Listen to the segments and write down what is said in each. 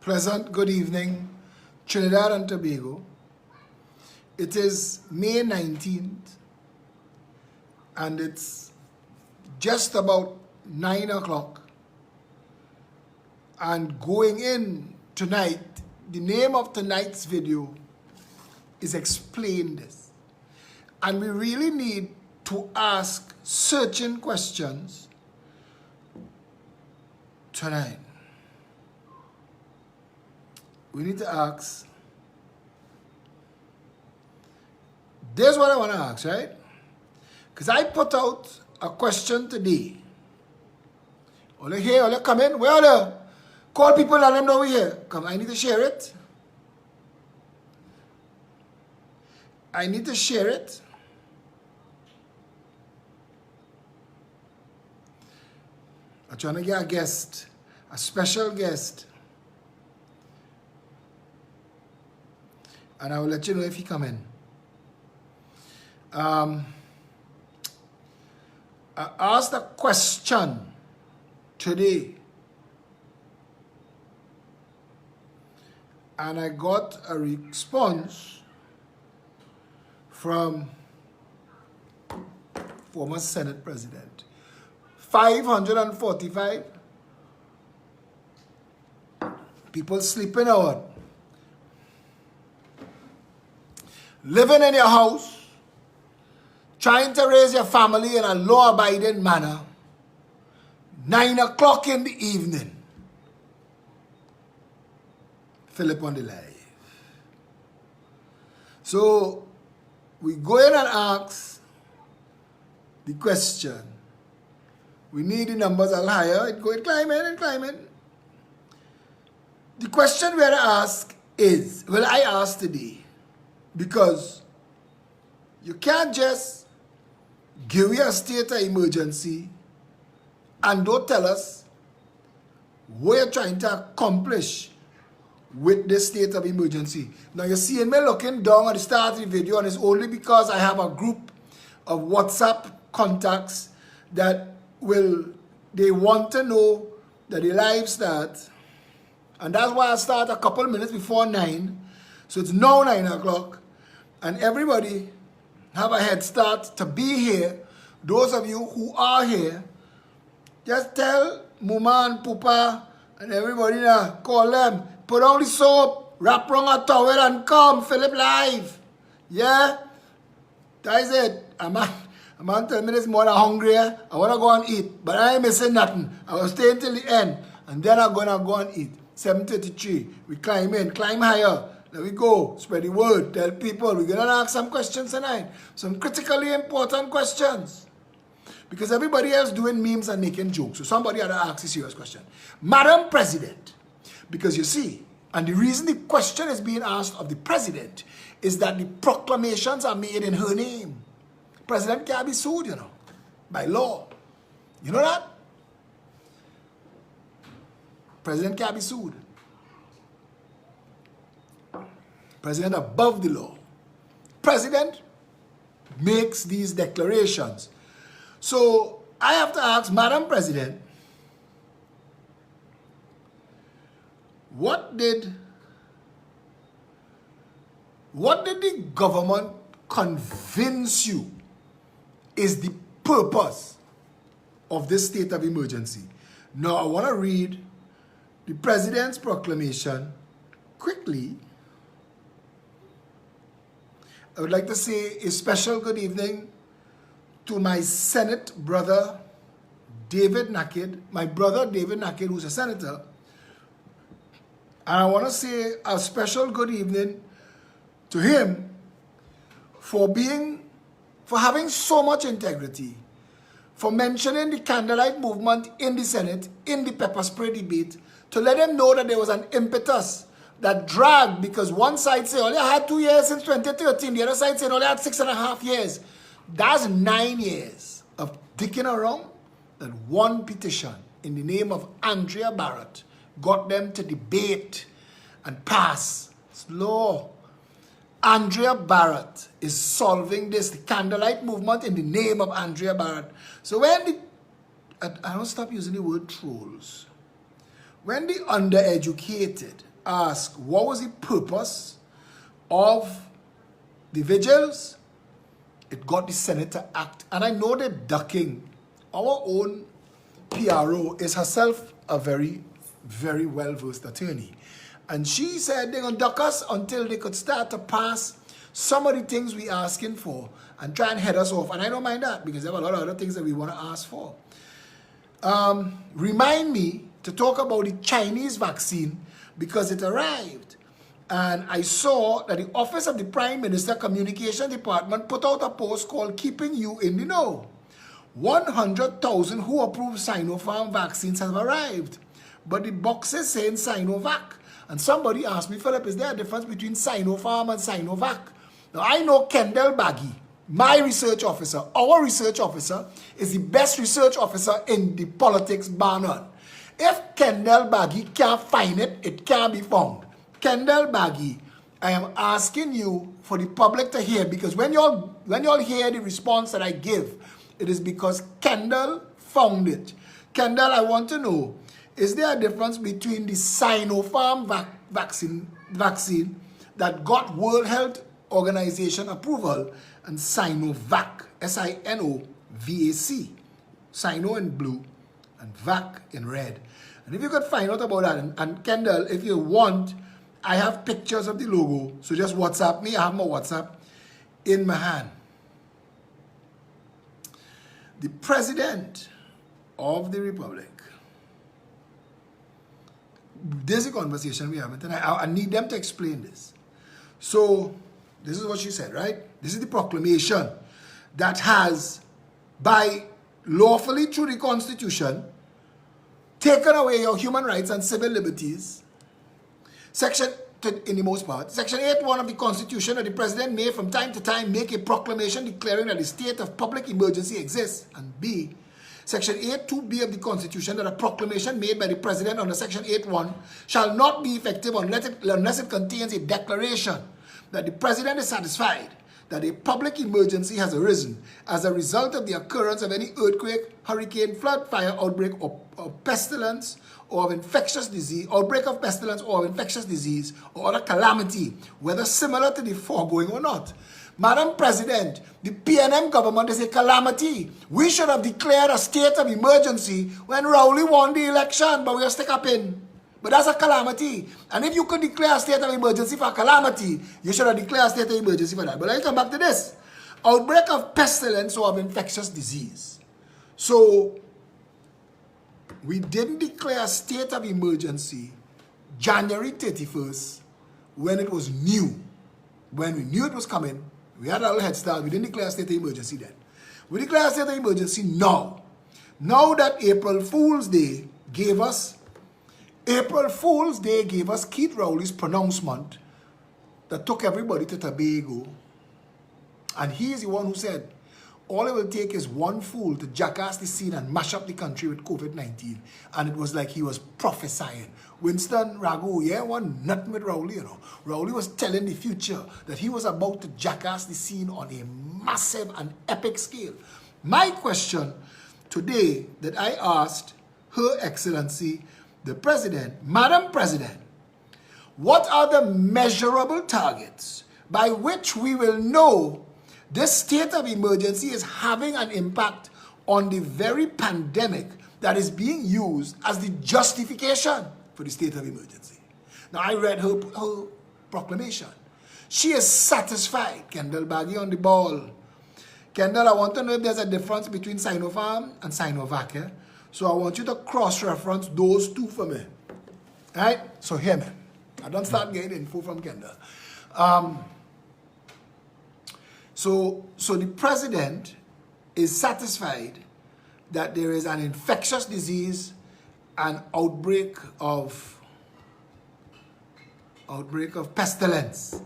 Pleasant good evening, Trinidad and Tobago. It is May 19th and it's just about 9 o'clock. And going in tonight, the name of tonight's video is Explain This. And we really need to ask searching questions tonight. We need to ask, this is what I want to ask, right? Because I put out a question today. All you here, all you come in, where are you? Call people, let them know we're here. Come, I need to share it. I need to share it. I'm trying to get a guest, a special guest. And I will let you know if he come in. I asked a question today. And I got a response from former Senate President. 545 people sleeping out. Living in your house, trying to raise your family in a law-abiding manner, 9 o'clock in the evening. Philip on the live. So, we go in and ask the question. We need the numbers a little higher. It go climbing and climbing. The question we are to ask is, well, I asked today, because you can't just give you a state of emergency and don't tell us what you're trying to accomplish with this state of emergency. Now you're seeing me looking down at the start of the video, and it's only because I have a group of WhatsApp contacts that they want to know that the live start. And that's why I start a couple minutes before 9. So it's now 9 o'clock. And everybody have a head start to be here. Those of you who are here, just tell Mama and Papa and everybody now, call them, put on the soap, wrap around a towel and come, Philip live. Yeah? That is it. I'm on 10 minutes more than hungry. I want to go and eat, but I ain't missing nothing. I will stay until the end, and then I'm going to go and eat. 7:33, we climb in, climb higher. There we go, spread the word, tell people. We're going to ask some questions tonight, some critically important questions. Because everybody else doing memes and making jokes. So somebody had to ask a serious question. Madam President, because you see, and the reason the question is being asked of the President is that the proclamations are made in her name. President can't be sued, you know, by law. You know that? President can't be sued. President above the law. President makes these declarations. So I have to ask, Madam President, what did the government convince you is the purpose of this state of emergency? Now I want to read the President's proclamation quickly. I would like to say a special good evening to my Senate brother, David Nakid, my brother David Nakid, who's a senator. And I want to say a special good evening to him for having so much integrity, for mentioning the candlelight movement in the Senate, in the pepper spray debate, to let him know that there was an impetus that dragged, because one side said only had 2 years since 2013, the other side said only had 6.5 years. That's 9 years of dicking around, that one petition in the name of Andrea Barrett got them to debate and pass law. Andrea Barrett is solving this, the candlelight movement in the name of Andrea Barrett. So when I don't stop using the word trolls. When the undereducated ask what was the purpose of the vigils, it got the Senate to act. And I know they're ducking. Our own PRO is herself a very, very well-versed attorney. And she said they're going to duck us until they could start to pass some of the things we're asking for and try and head us off. And I don't mind that because there are a lot of other things that we want to ask for. Remind me to talk about the Chinese vaccine because it arrived. And I saw that the Office of the Prime Minister Communication Department put out a post called Keeping You in the Know. 100,000 who approved Sinopharm vaccines have arrived. But the box is saying Sinovac. And somebody asked me, Philip, is there a difference between Sinopharm and Sinovac? Now, I know Kendall Baggy, my research officer, our research officer, is the best research officer in the politics bar none. If Kendall Baggy can't find it, it can't be found. Kendall Baggy, I am asking you for the public to hear, because when y'all hear the response that I give, it is because Kendall found it. Kendall, I want to know, is there a difference between the Sinopharm vaccine that got World Health Organization approval and Sinovac, S-I-N-O-V-A-C, Sino in blue and Vac in red? And if you could find out about that, and Kendall, if you want, I have pictures of the logo, so just WhatsApp me. I have my WhatsApp in my hand. The President of the Republic, there's a conversation we have, and I need them to explain this. So, this is what she said, right? This is the proclamation that has, by lawfully through the Constitution, taken away your human rights and civil liberties. In the most part, Section 8.1 of the Constitution, that the President may from time to time make a proclamation declaring that a state of public emergency exists. And B, Section 8.2b of the Constitution, that a proclamation made by the President under Section 8.1 shall not be effective unless it contains a declaration that the President is satisfied that a public emergency has arisen as a result of the occurrence of any earthquake, hurricane, flood, fire, outbreak, or pestilence, or of infectious disease, outbreak of pestilence or of infectious disease, or other calamity, whether similar to the foregoing or not. Madam President, the PNM government is a calamity. We should have declared a state of emergency when Rowley won the election, but we are stuck up in. But that's a calamity. And if you could declare a state of emergency for a calamity, you should have declared a state of emergency for that. But let me come back to this. Outbreak of pestilence or of infectious disease. So, we didn't declare a state of emergency January 31st when it was new. When we knew it was coming, we had a little head start. We didn't declare a state of emergency then. We declare a state of emergency now. Now that April Fool's Day gave us Keith Rowley's pronouncement that took everybody to Tobago. And he is the one who said, all it will take is one fool to jackass the scene and mash up the country with COVID-19. And it was like he was prophesying. Winston Ragu, yeah, one nothing with Rowley, you know. Rowley was telling the future that he was about to jackass the scene on a massive and epic scale. My question today that I asked Her Excellency, the President, Madam President, what are the measurable targets by which we will know this state of emergency is having an impact on the very pandemic that is being used as the justification for the state of emergency? Now, I read her proclamation. She is satisfied. Kendall Baggy on the ball. Kendall, I want to know if there's a difference between Sinopharm and Sinovac. Eh? So I want you to cross-reference those two for me. All right? So hear me. I don't start getting info from Kendall. So the President is satisfied that there is an infectious disease, an outbreak of pestilence.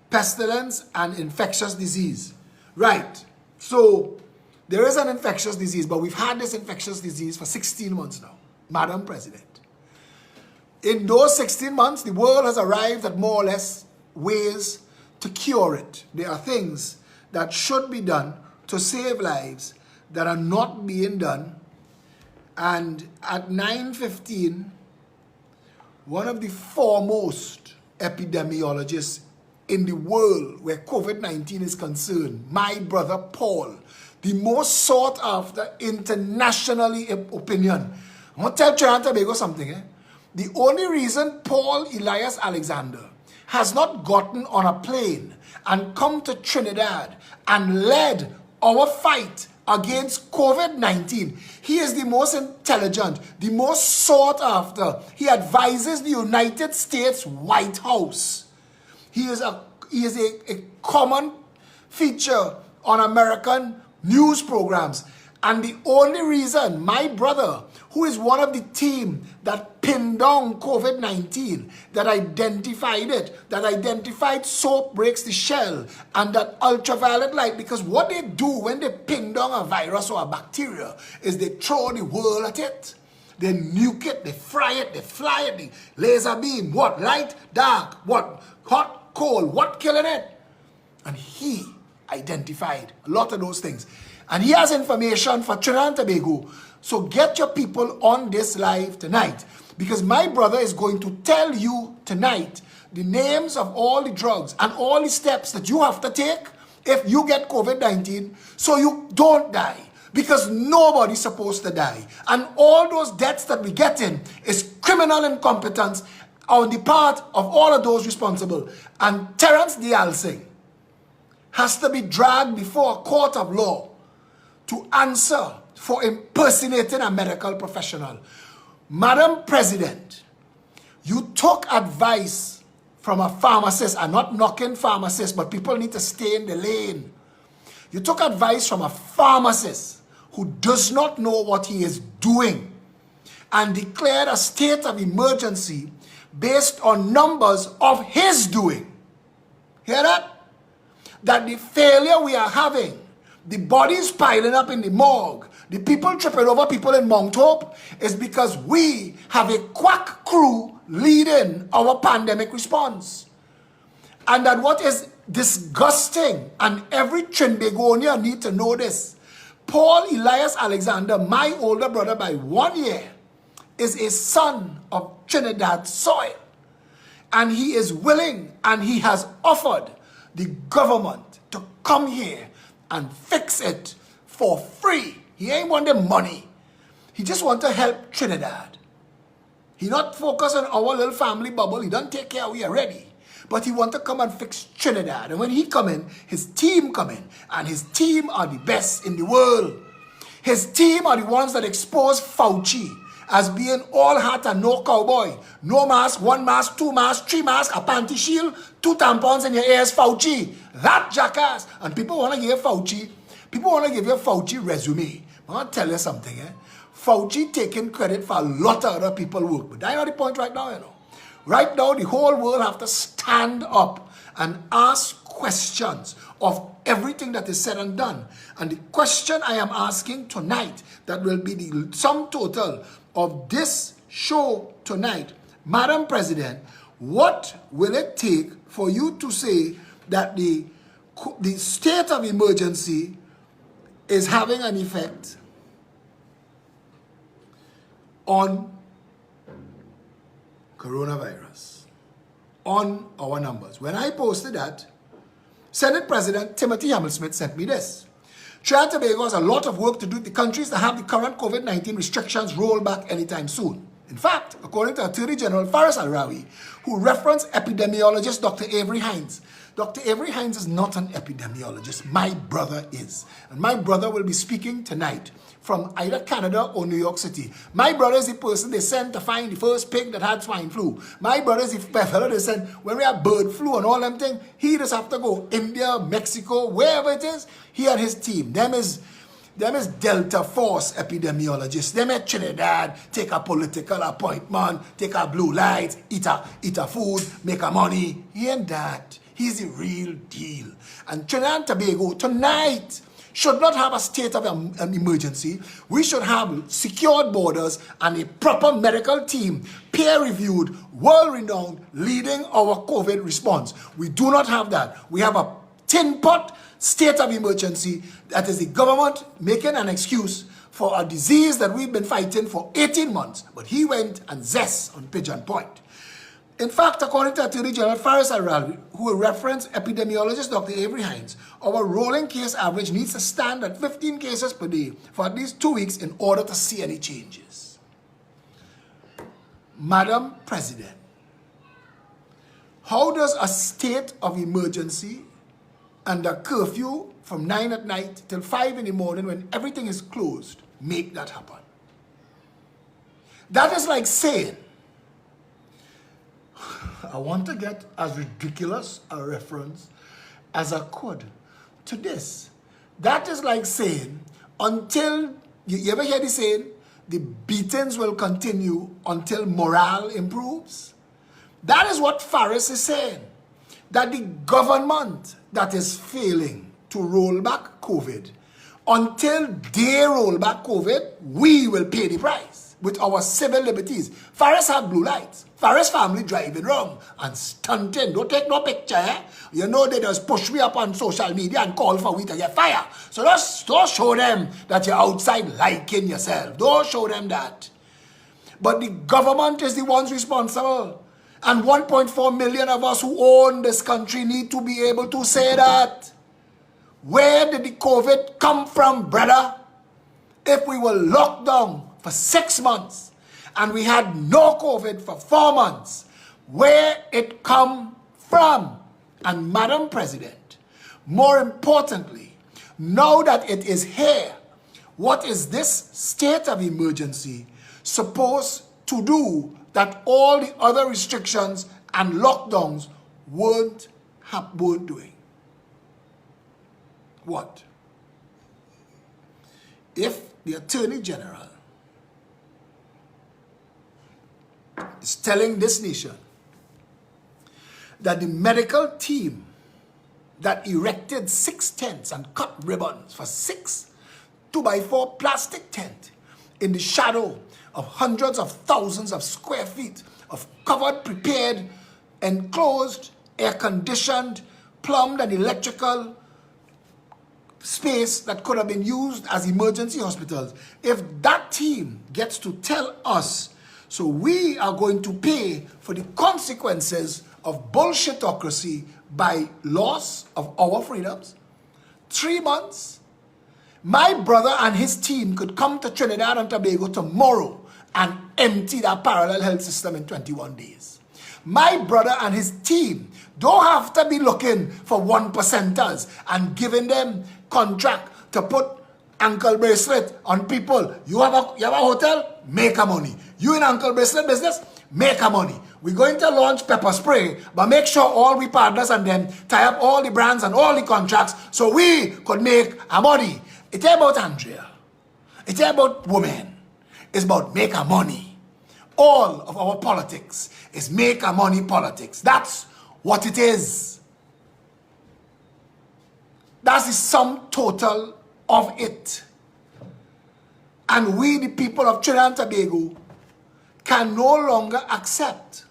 Pestilence and infectious disease. Right. So there is an infectious disease, but we've had this infectious disease for 16 months now, Madam President. In those 16 months, the world has arrived at more or less ways to cure it. There are things that should be done to save lives that are not being done. And at 9:15, one of the foremost epidemiologists in the world where COVID-19 is concerned, my brother Paul, the most sought after internationally opinion. I want to tell Trinidad and Tobago something. The only reason Paul Elias Alexander has not gotten on a plane and come to Trinidad and led our fight against COVID-19, he is the most intelligent, the most sought after. He advises the United States White House. He is a common feature on American news programs. And the only reason my brother, who is one of the team that pinned down COVID-19, that identified it, that identified soap breaks the shell, and that ultraviolet light, because what they do when they pin down a virus or a bacteria is they throw the world at it. They nuke it, they fry it, they fly it, the laser beam, what, light, dark, what, hot, cold, what killing it? And he identified a lot of those things. And he has information for Trinidad and Tobago. So get your people on this live tonight, because my brother is going to tell you tonight the names of all the drugs and all the steps that you have to take if you get COVID-19 so you don't die, because nobody's supposed to die. And all those deaths that we get in is criminal incompetence on the part of all of those responsible. And Terence Dialsing has to be dragged before a court of law to answer for impersonating a medical professional. Madam President, you took advice from a pharmacist. I'm not knocking pharmacists, but people need to stay in the lane. You took advice from a pharmacist who does not know what he is doing and declared a state of emergency based on numbers of his doing. Hear that? That the failure we are having, the bodies piling up in the morgue, the people tripping over people in Mount Hope, is because we have a quack crew leading our pandemic response. And that what is disgusting, and every Trinbagonian need to know this, Paul Elias Alexander, my older brother by 1 year, is a son of Trinidad soil. And he is willing, and he has offered the government to come here and fix it for free. He ain't want the money. He just want to help Trinidad. He not focus on our little family bubble. He don't take care of we already. But he want to come and fix Trinidad. And when he come in, his team come in. And his team are the best in the world. His team are the ones that expose Fauci as being all hat and no cowboy. No mask, 1 mask, 2 masks, 3 masks, a panty shield, 2 tampons in your ears, Fauci. That jackass. And people want to give Fauci, people want to give you Fauci resume. I want to tell you something, Fauci taking credit for a lot of other people work. But that's not the point right now, you know. Right now, the whole world have to stand up and ask questions of everything that is said and done. And the question I am asking tonight, that will be the sum total of this show tonight, Madam President, what will it take for you to say that the state of emergency is having an effect on coronavirus, on our numbers? When I posted that, Senate President Timothy Hammersmith sent me this. Trinidad and Tobago has a lot of work to do. The countries that have the current COVID-19 restrictions roll back anytime soon. In fact, according to Attorney General Faris Al-Rawi, who referenced epidemiologist Dr. Avery Hines. Dr. Avery Hines is not an epidemiologist. My brother is. And my brother will be speaking tonight from either Canada or New York City. My brother is the person they sent to find the first pig that had swine flu. My brother is the fellow they sent when we have bird flu and all them things. He just have to go India, Mexico, wherever it is. He and his team. Them is Delta Force epidemiologists. Them at Trinidad take a political appointment, take a blue light, eat a food, make a money. He ain't that. He's the real deal. And Trinidad and Tobago tonight should not have a state of an emergency. We should have secured borders and a proper medical team, peer-reviewed, world-renowned, leading our COVID response. We do not have that. We have a tin pot state of emergency that is the government making an excuse for a disease that we've been fighting for 18 months. But he went and zest on Pigeon Point. In fact, according to Attorney General Faris Al-Rawi, who referenced epidemiologist Dr. Avery Hines, our rolling case average needs to stand at 15 cases per day for at least 2 weeks in order to see any changes. Madam President, how does a state of emergency and a curfew from 9 at night till 5 in the morning when everything is closed make that happen? That is like saying, I want to get as ridiculous a reference as I could to this. That is like saying, until, you ever hear the saying, the beatings will continue until morale improves? That is what Faris is saying. That the government that is failing to roll back COVID, until they roll back COVID, we will pay the price with our civil liberties. Faris have blue lights. Faris family driving wrong and stunting. Don't take no picture, eh? You know they just push me up on social media and call for we to get fire. So don't show them that you're outside liking yourself. Don't show them that. But the government is the ones responsible. And 1.4 million of us who own this country need to be able to say that. Where did the COVID come from, brother? If we were locked down for 6 months and we had no COVID for 4 months, where it come from? And Madam President, more importantly, now that it is here, what is this state of emergency supposed to do that all the other restrictions and lockdowns weren't doing? What? If the Attorney General is telling this nation that the medical team that erected 6 tents and cut ribbons for 6 2x4 plastic tent in the shadow of hundreds of thousands of square feet of covered, prepared, enclosed, air-conditioned, plumbed and electrical space that could have been used as emergency hospitals, if that team gets to tell us, so we are going to pay for the consequences of bullshitocracy by loss of our freedoms, 3 months, my brother and his team could come to Trinidad and Tobago tomorrow and empty that parallel health system in 21 days. My brother and his team don't have to be looking for 1%ers and giving them contract to put ankle bracelet on people. You have a hotel? Make a money. You in ankle bracelet business? Make a money. We're going to launch pepper spray, but make sure all we partners and them tie up all the brands and all the contracts so we could make a money. It's about Andrea. It's about women. It's about make a money. All of our politics is make a money politics. That's what it is. That's the sum total of it. And we, the people of Trinidad and Tobago, can no longer accept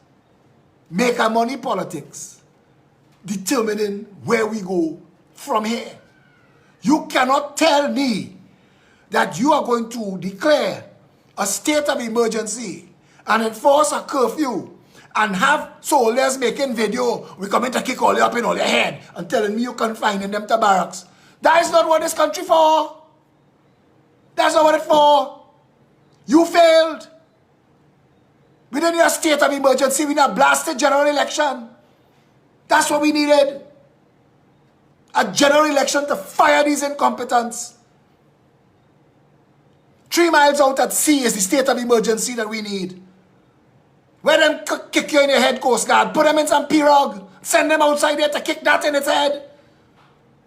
make a money politics determining where we go from here. You cannot tell me that you are going to declare a state of emergency and enforce a curfew and have soldiers making video, we coming to kick all you up in all your head and telling me you confining them to barracks. That is not what this country for. That's not what it's for. You failed. We didn't need a state of emergency. We need a blasted general election. That's what we needed. A general election to fire these incompetents. 3 miles out at sea is the state of emergency that we need. Where them kick you in your head, Coast Guard. Put them in some pirogue. Send them outside there to kick that in its head.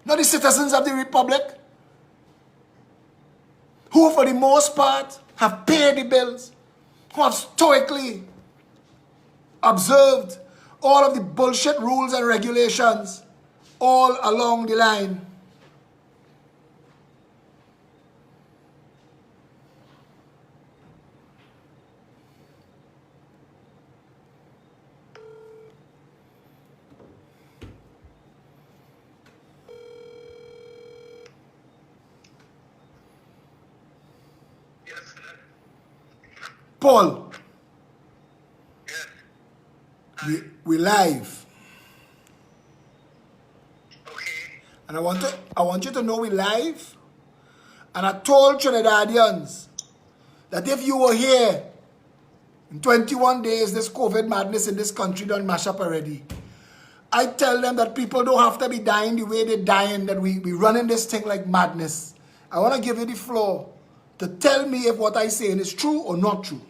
Not the citizens of the Republic, who for the most part have paid the bills, who have stoically observed all of the bullshit rules and regulations all along the line. Paul. Yes. We live. Okay. And I want you to know we live. And I told Trinidadians that if you were here in 21 days, this COVID madness in this country done mash up already. I tell them that people don't have to be dying the way they're dying, that we running this thing like madness. I want to give you the floor to tell me if what I saying is true or not true.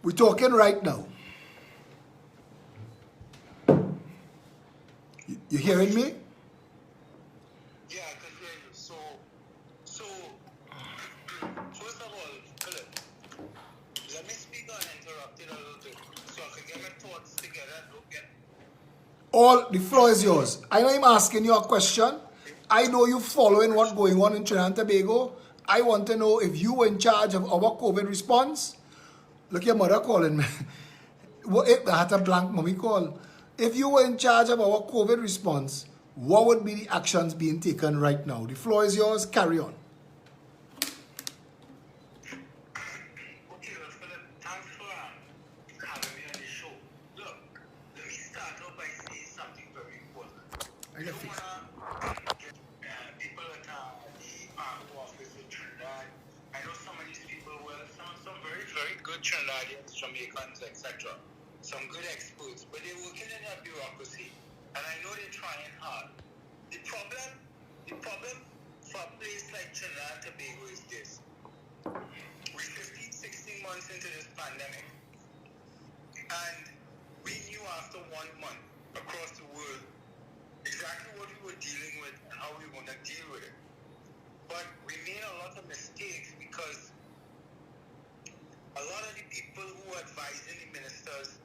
We're talking right now. You hearing me? Yeah, I can hear you. So, first of all, Philip, let me speak uninterrupted a little bit so I can get my thoughts together and look at. All the floor is yours. I know I'm asking you a question. I know you following what's going on in Trinidad and Tobago. I want to know if you were in charge of our COVID response. Look, your mother calling me. I had a blank mommy call. If you were in charge of our COVID response, what would be the actions being taken right now? The floor is yours. Carry on. Okay, well, Philip, thanks for having me on the show. Look, let me start off by saying something very important. I don't want to get people at the army office in Trinidad. I know some of these people, well, some very, very good Trinidadians, Jamaicans, etc. Some good experts, but they're working in a bureaucracy, and I know they're trying hard. The problem for a place like Trinidad and Tobago is this. We're 15, 16 months into this pandemic, and we knew after 1 month across the world exactly what we were dealing with and how we were going to deal with it. But we made a lot of mistakes because a lot of the people who are advising the ministers,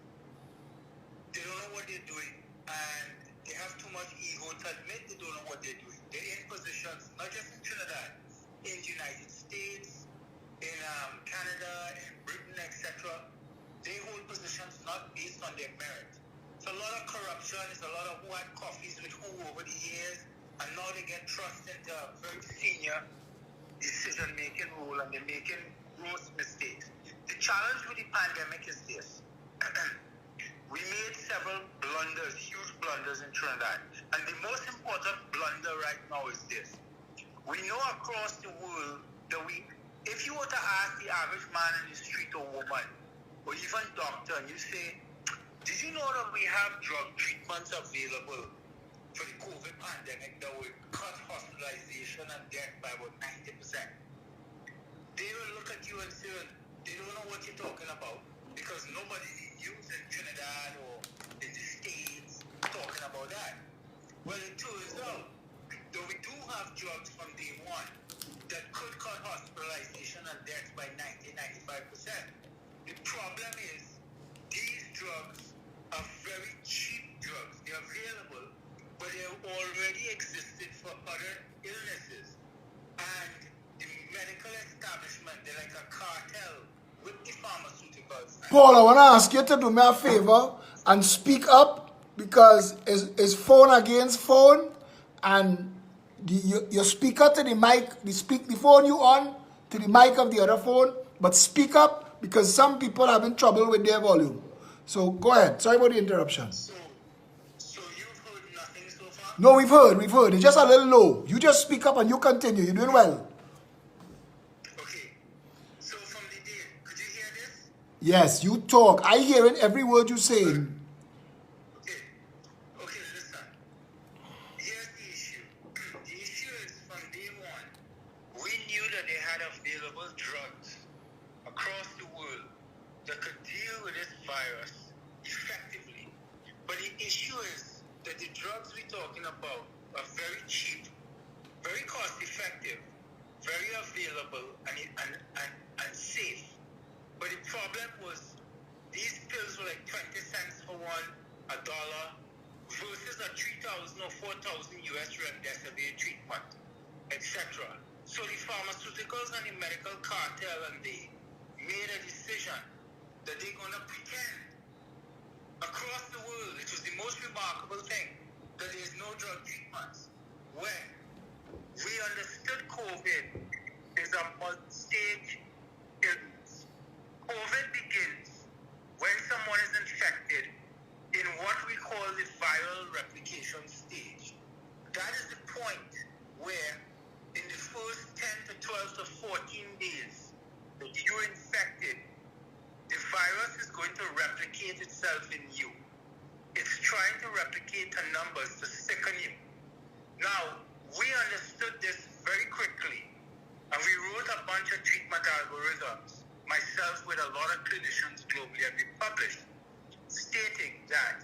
they don't know what they're doing, and they have too much ego to admit they don't know what they're doing. They're in positions, not just in Trinidad, in the United States, in Canada, in Britain, etc. They hold positions not based on their merit. It's a lot of corruption, it's a lot of who had coffees with who over the years, and now they get thrust into a very senior decision-making role, and they're making gross mistakes. The challenge with the pandemic is this. We made several blunders, huge blunders in Trinidad. And the most important blunder right now is this. We know across the world that if you were to ask the average man in the street or woman, or even doctor, and you say, did you know that we have drug treatments available for the COVID pandemic that would cut hospitalization and death by about 90%? They will look at you and say, they don't know what you're talking about, because nobody in Trinidad or in the States talking about that. Well, it turns out that we do have drugs from day one that could cut hospitalization and death by 90-95%. The problem is these drugs are very cheap drugs. They're available, but they already existed for other illnesses. And the medical establishment, they're like a cartel with the pharmaceuticals. Paul, I want to ask you to do me a favor and speak up, because it's phone against phone, and your speaker to the mic, the phone you on to the mic of the other phone, but speak up because some people are having trouble with their volume. So go ahead. Sorry about the interruption. So you've heard nothing so far? No, we've heard. It's just a little low. You just speak up and you continue. You're doing well. Okay. So from the day, could you hear this? Yes, you talk. I hear it, every word you say. Okay, listen. Here's the issue. The issue is from day one, we knew that they had available drugs across the world that could deal with this virus effectively. But the issue is that the drugs we're talking about are very cheap, very cost effective, very available, and safe. But the problem was these pills were like 20 cents for one, $1, versus a 3,000 or 4,000 US remdesivir treatment, etc. So the pharmaceuticals and the medical cartel, and they made a decision that they're going to pretend across the world, which was the most remarkable thing, that there's no drug treatments. when we understood COVID is a multi-stage illness. COVID begins when someone is infected in what we call the viral replication stage. That is the point where in the first 10 to 12 to 14 days that you're infected, the virus is going to replicate itself in you. It's trying to replicate the numbers to sicken you. Now, we understood this very quickly, and we wrote a bunch of treatment algorithms, myself with a lot of clinicians globally, and we published, stating that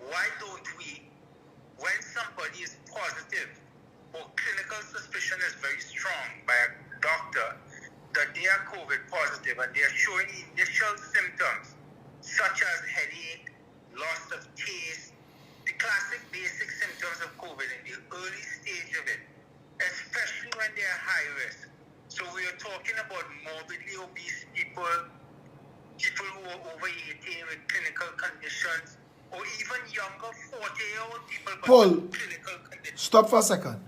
why don't we, when somebody is positive or clinical suspicion is very strong by a doctor that they are COVID positive and they are showing initial symptoms such as headache, loss of taste, the classic basic symptoms of COVID in the early stage of it, especially when they are high risk. So we are talking about morbidly obese people, people who are over 18 with clinical conditions, or even younger 40-year-old people but Paul, with clinical conditions. stop for a second.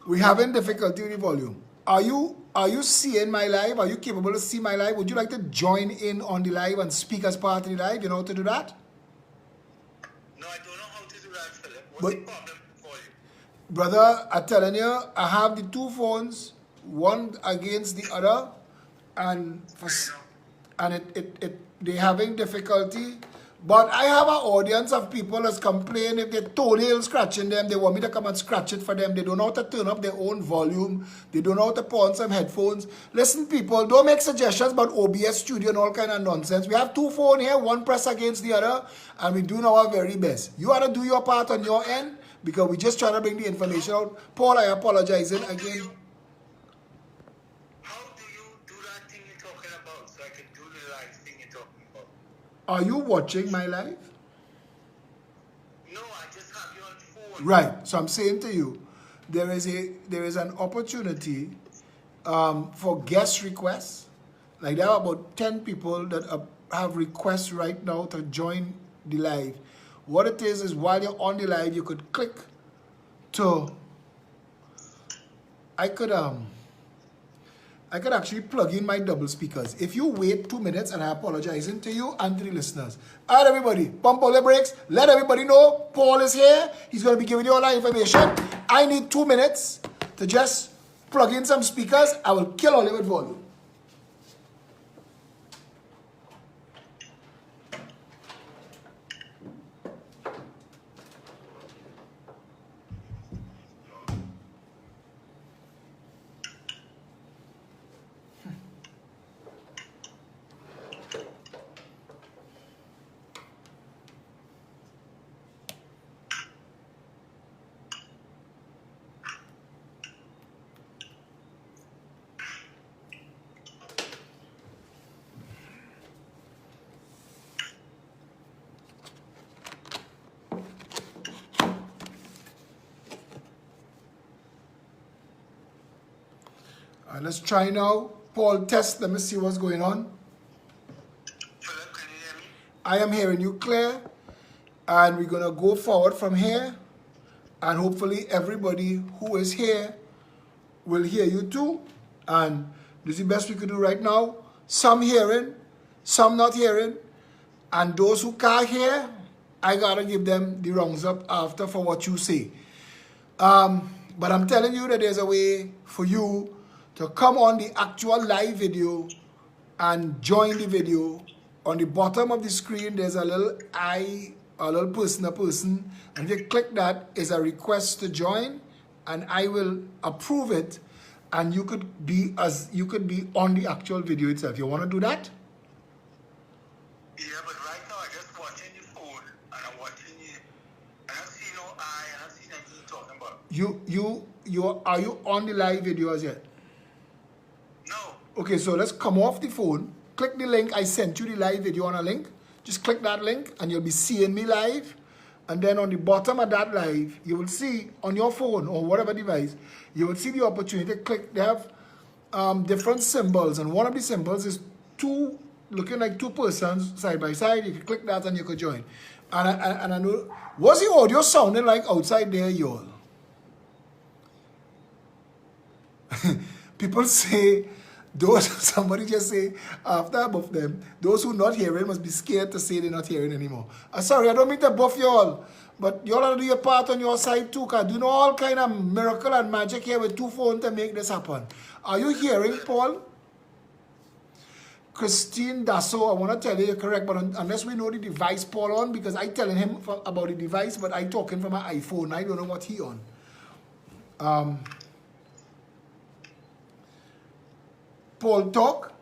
We're having difficulty with the volume. Are you seeing my live? Are you capable to see my live? Would you like to join in on the live and speak as part of the live? You know how to do that? No, I don't know how to do that, Philip. What's But- the problem for you? Brother, I'm telling you, I have the two phones, one against the other, and they're having difficulty. But I have an audience of people that's complain if their toenail scratching them, they want me to come and scratch it for them. They don't know how to turn up their own volume. They don't know how to put on some headphones. Listen, people, don't make suggestions about OBS Studio and all kind of nonsense. We have two phones here, one press against the other, and we're doing our very best. You ought to do your part on your end, because we're just trying to bring the information out. Paul, I apologizing again. How do you do that thing you're talking about so I can do the live thing you're talking about? Are you watching my live? No, I just have you on phone. Right. So I'm saying to you, there is an opportunity for guest requests. Like there are about 10 people that have requests right now to join the live. What it is while you're on the live, you could click to. I could actually plug in my double speakers. If you wait 2 minutes, and I apologizing to you and to the listeners. All right, everybody, pump all the brakes. Let everybody know Paul is here. He's going to be giving you all that information. I need 2 minutes to just plug in some speakers. I will kill all of it volume. Let's try now. Paul, test. Let me see what's going on. Philip, can you hear me? I am hearing you clear. And we're going to go forward from here. And hopefully everybody who is here will hear you too. And this is the best we could do right now. Some hearing, some not hearing. And those who can't hear, I got to give them the rungs up after for what you say. But I'm telling you that there's a way for you to come on the actual live video and join the video. On the bottom of the screen, there's a little eye, a little person, and if you click that, is a request to join, and I will approve it, and you could be on the actual video itself. You want to do that? Yeah, but right now I'm just watching your phone and I'm watching you. I don't see no eye, I don't see anything you're talking about. Are you on the live video as yet? No. Okay, so let's come off the phone. Click the link. I sent you the live video on a link. Just click that link and you'll be seeing me live. And then on the bottom of that live, you will see on your phone or whatever device, you will see the opportunity to click. They have different symbols, and one of the symbols is two, looking like two persons side by side. You can click that and you could join. And I know, what's the audio sounding like outside there, y'all? People say, those, somebody just say, after I buff them, those who not hearing must be scared to say they're not hearing anymore. Sorry, I don't mean to buff y'all, but y'all have to do your part on your side too, because do all kind of miracle and magic here with 2 phones to make this happen. Are you hearing, Paul? Christine Dasso, I want to tell you you're correct, but unless we know the device Paul on, because I telling him about the device, but I talking from my iPhone. I don't know what he on. Paul, talk,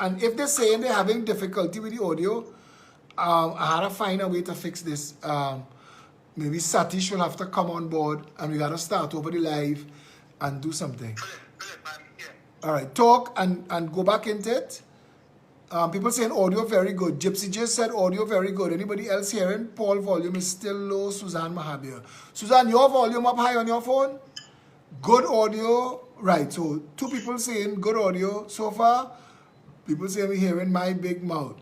and if they're saying they're having difficulty with the audio, I had to find a way to fix this. Maybe Satish will have to come on board, and we got to start over the live and do something. All right, talk and go back into it. People saying audio very good. Gypsy just said audio very good. Anybody else hearing? Paul, volume is still low. Suzanne Mahabir. Suzanne, your volume up high on your phone? Good audio. Right, so 2 people saying good audio so far. People say we're hearing my big mouth.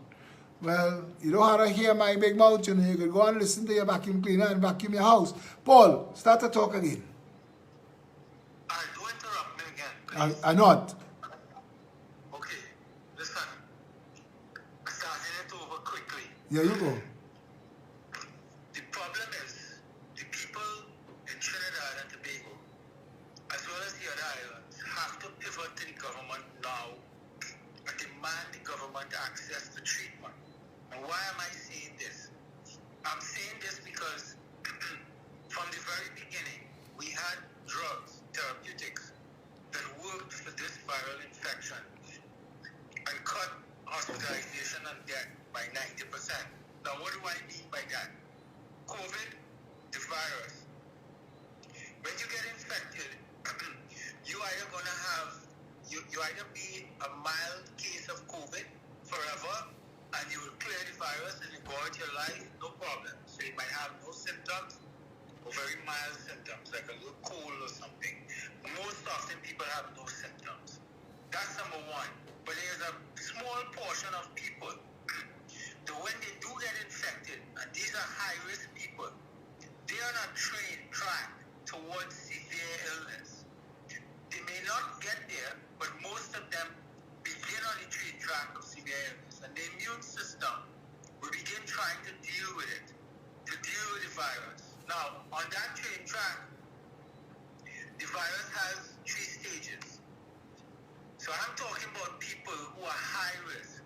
Well, you don't have to hear my big mouth, you know. You could go and listen to your vacuum cleaner and vacuum your house. Paul, start to talk again. Don't interrupt me again. I not. Okay, listen. I'm starting it over quickly. Here you go. The problem is the people in Trinidad and Tobago, as well as the other islands, have to pivot to the government now and demand the government access to treatment. And why am I saying this? I'm saying this because from the very beginning, we had drugs, therapeutics, that worked for this viral infection and cut hospitalization and death by 90%. Now, what do I mean by that? COVID, the virus. When you get infected, you either gonna have, you either be a mild case of COVID forever, and you will clear the virus and you go out your life, no problem. So you might have no symptoms or very mild symptoms, like a little cold or something. Most often people have no symptoms. That's number one. But there's a small portion of people that when they do get infected, and these are high-risk people, they are not track towards severe illness. They may not get there, but most of them begin on the track of severe illness, and the immune system will begin trying to deal with it, to deal with the virus. Now, on that track, the virus has 3 stages. So I'm talking about people who are high risk,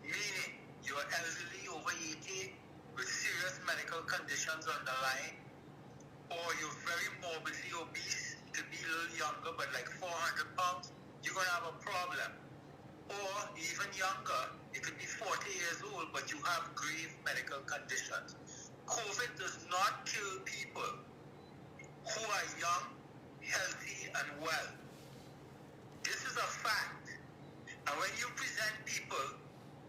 meaning you're elderly, over 80, with serious medical conditions underlying, or you're very morbidly obese, you could be a little younger, but like 400 pounds, you're going to have a problem. Or even younger, you could be 40 years old, but you have grave medical conditions. COVID does not kill people who are young, healthy, and well. This is a fact. And when you present people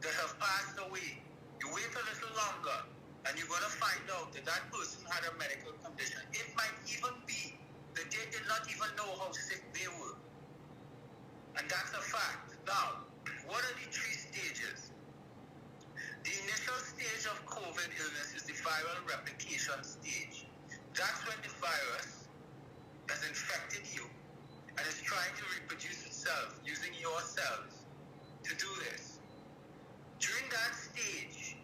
that have passed away, you wait a little longer, and you're going to find out that that person had a medical condition. It might even be that they did not even know how sick they were. And that's a fact. Now, what are the 3 stages? The initial stage of COVID illness is the viral replication stage. That's when the virus has infected you and is trying to reproduce itself using your cells to do this. During that stage,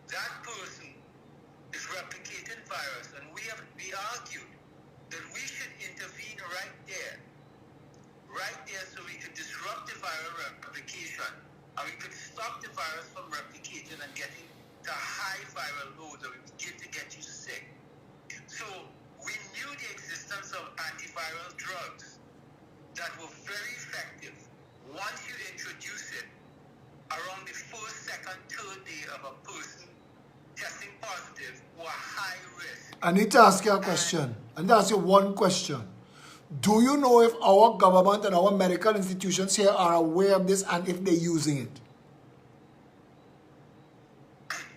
that person is replicating virus, and we argued that we should intervene right there so we could disrupt the viral replication, and we could stop the virus from replicating and getting to high viral loads, or we begin to get you sick. So we knew the existence of antiviral drugs that were very effective once you introduce it around the 1st, 2nd, 3rd day of a person testing positive or high risk. I need to ask you a question. I need to ask you one question. Do you know if our government and our medical institutions here are aware of this and if they're using it?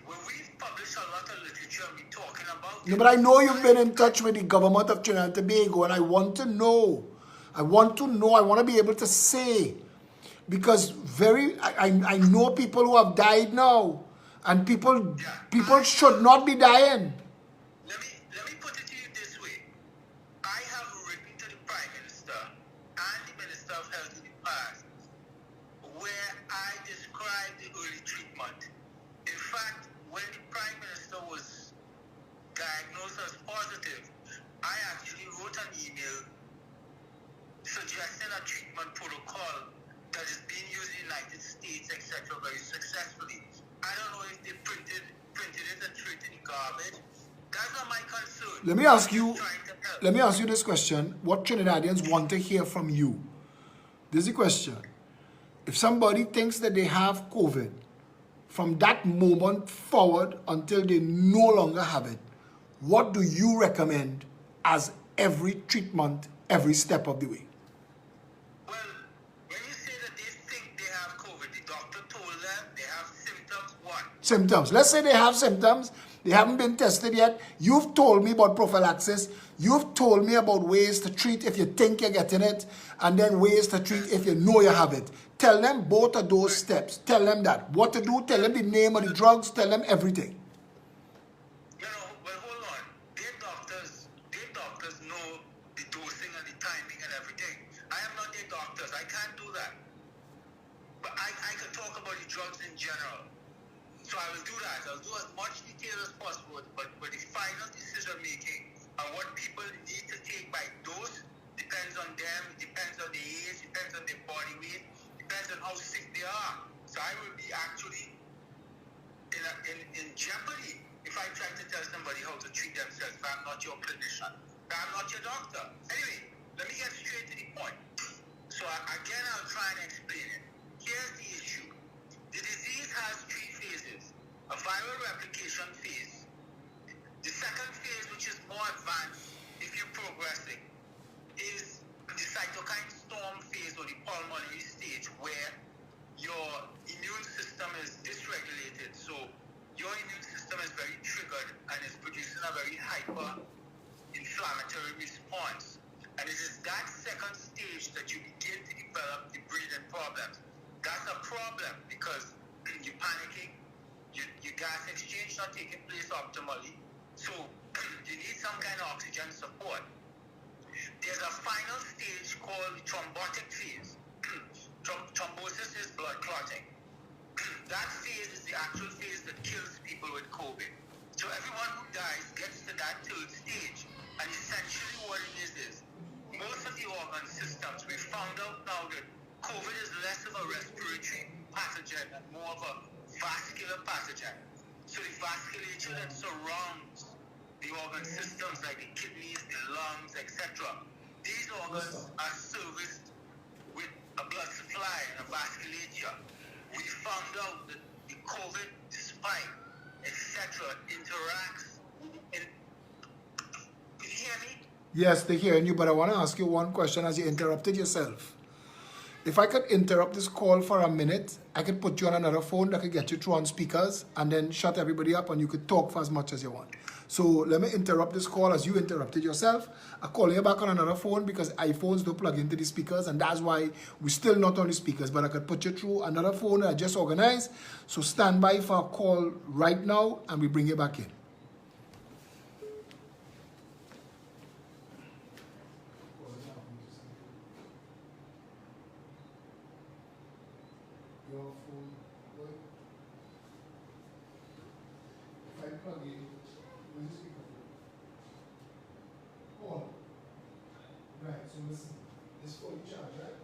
Well, we've published a lot of literature and we're talking about No, it. but I know you've been in touch with the government of Trinidad and Tobago, and I want to know. I want to be able to say. Because I know people who have died now, and people should not be dying. Let me put it to you this way. I have written to the Prime Minister garbage. That's not my concern. Let me ask I'm you. just trying to help. Let me ask you this question: what Trinidadians want to hear from you? This is the question. If somebody thinks that they have COVID, from that moment forward until they no longer have it, what do you recommend as every treatment, every step of the way? Well, when you say that they think they have COVID, the doctor told them they have symptoms, what? Symptoms. Let's say they have symptoms, they haven't been tested yet. You've told me about prophylaxis. You've told me about ways to treat if you think you're getting it, and then ways to treat if you know you have it. Tell them both of those steps. Tell them that. What to do, tell them the name of the drugs, tell them everything. No, well, hold on. Their doctors know the dosing and the timing and everything. I am not their doctors. I can't do that. But I can talk about the drugs in general. So I will do that. I'll do as much detail as possible. But the final decision making and what people need to take by dose depends on them, depends on the age, depends on their body weight, depends on how sick they are. So I will be actually in jeopardy if I try to tell somebody how to treat themselves. I'm not your clinician. I'm not your doctor. Anyway, let me get straight to the point. So again, I'll try and explain it. Here's the issue. The disease has three phases. A viral replication phase. The second phase, which is more advanced if you're progressing, is the cytokine storm phase or the pulmonary stage where your immune system is dysregulated. So your immune system is very triggered and is producing a very hyper-inflammatory response. And it is that second stage that you begin to develop the breathing problems. That's a problem because you're panicking, your gas exchange not taking place optimally, so you need some kind of oxygen support. There's a final stage called the thrombotic phase. Thrombosis is blood clotting. That phase is the actual phase that kills people with COVID. So everyone who dies gets to that third stage. And essentially what it is most of the organ systems, we found out now that COVID is less of a respiratory pathogen and more of a vascular pathogen. So the vasculature that surrounds the organ systems like the kidneys, the lungs, etc. These organs are serviced with a blood supply and a vasculature. We found out that the COVID, the spike, etc. interacts in... Can you hear me? Yes, they're hearing you, but I want to ask you one question as you interrupted yourself. If I could interrupt this call for a minute, I could put you on another phone that could get you through on speakers and then shut everybody up and you could talk for as much as you want. So let me interrupt this call as you interrupted yourself. I'm calling you back on another phone because iPhones don't plug into the speakers and that's why we're still not on the speakers, but I could put you through another phone that I just organized. So stand by for a call right now and we bring you back in. Your phone, if I plug in, where's the speaker? On. Right, so listen, this fully charged, right?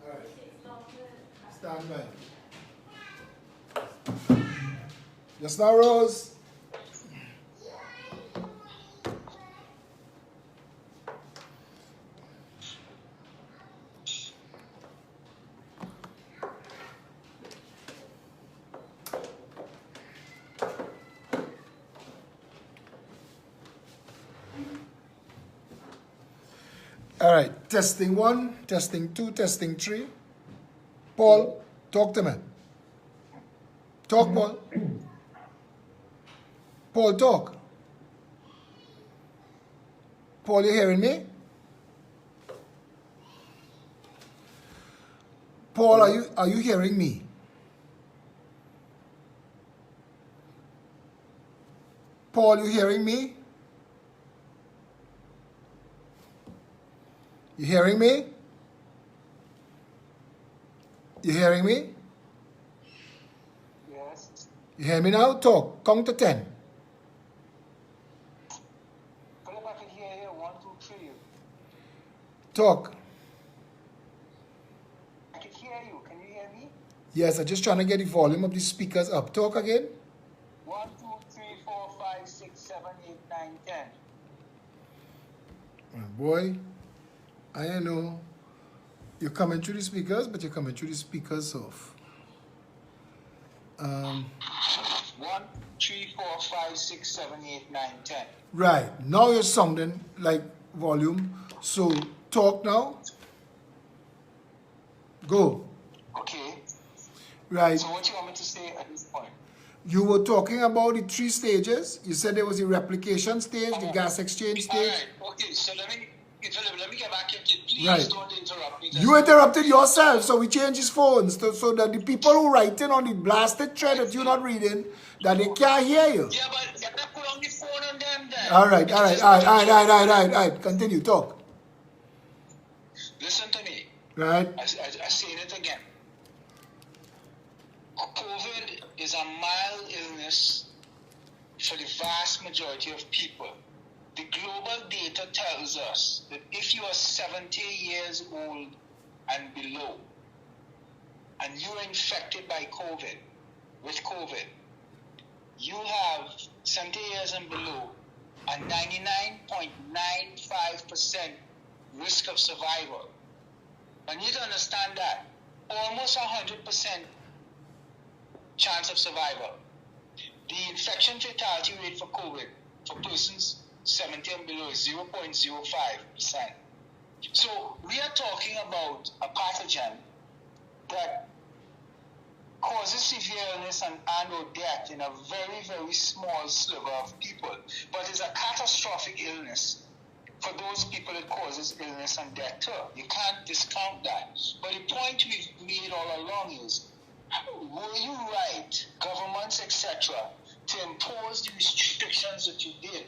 Alright. Stand by. Just now, Rose. All right, testing 1, testing 2, testing 3. Paul, talk to me. Talk, Paul. Paul, talk. Paul, you hearing me? Paul, are you hearing me? Paul, you hearing me? You hearing me? You hearing me? Yes. You hear me now? Talk. Count to 10. But if I can hear you, 1, 2, 3. Talk. I can hear you. Can you hear me? Yes, I'm just trying to get the volume of the speakers up. Talk again. 1, 2, 3, 4, 5, 6, 7, 8, 9, 10. Boy, I don't know. You're coming through the speakers, but you're coming through the speakers off. 1, 3, 4, 5, 6, 7, 8, 9, 10. Right. Now you're sounding like volume. So talk now. Go. Okay. Right. So what you want me to say at this point? You were talking about the 3 stages. You said there was the replication stage, the gas exchange stage. All right. Okay. So let me get back into it. Please Right. don't interrupt me. You interrupted yourself, so we changed his phones so that the people who writing on the blasted thread that you're not reading, that they can't hear you. Yeah, but you have to put on the phone on them then. All right. Continue, talk. Listen to me. Right. I say it again. COVID is a mild illness for the vast majority of people. The global data tells us that if you are 70 years old and below, and you are infected by COVID, you have 70 years and below a 99.95% risk of survival. I need to understand that. Almost 100% chance of survival. The infection fatality rate for COVID for persons 70 and below is 0.05%. So we are talking about a pathogen that causes severe illness and or death in a very, very small sliver of people. But it's a catastrophic illness for those people it causes illness and death too. You can't discount that. But the point we've made all along is, were you right, governments, etc., to impose the restrictions that you did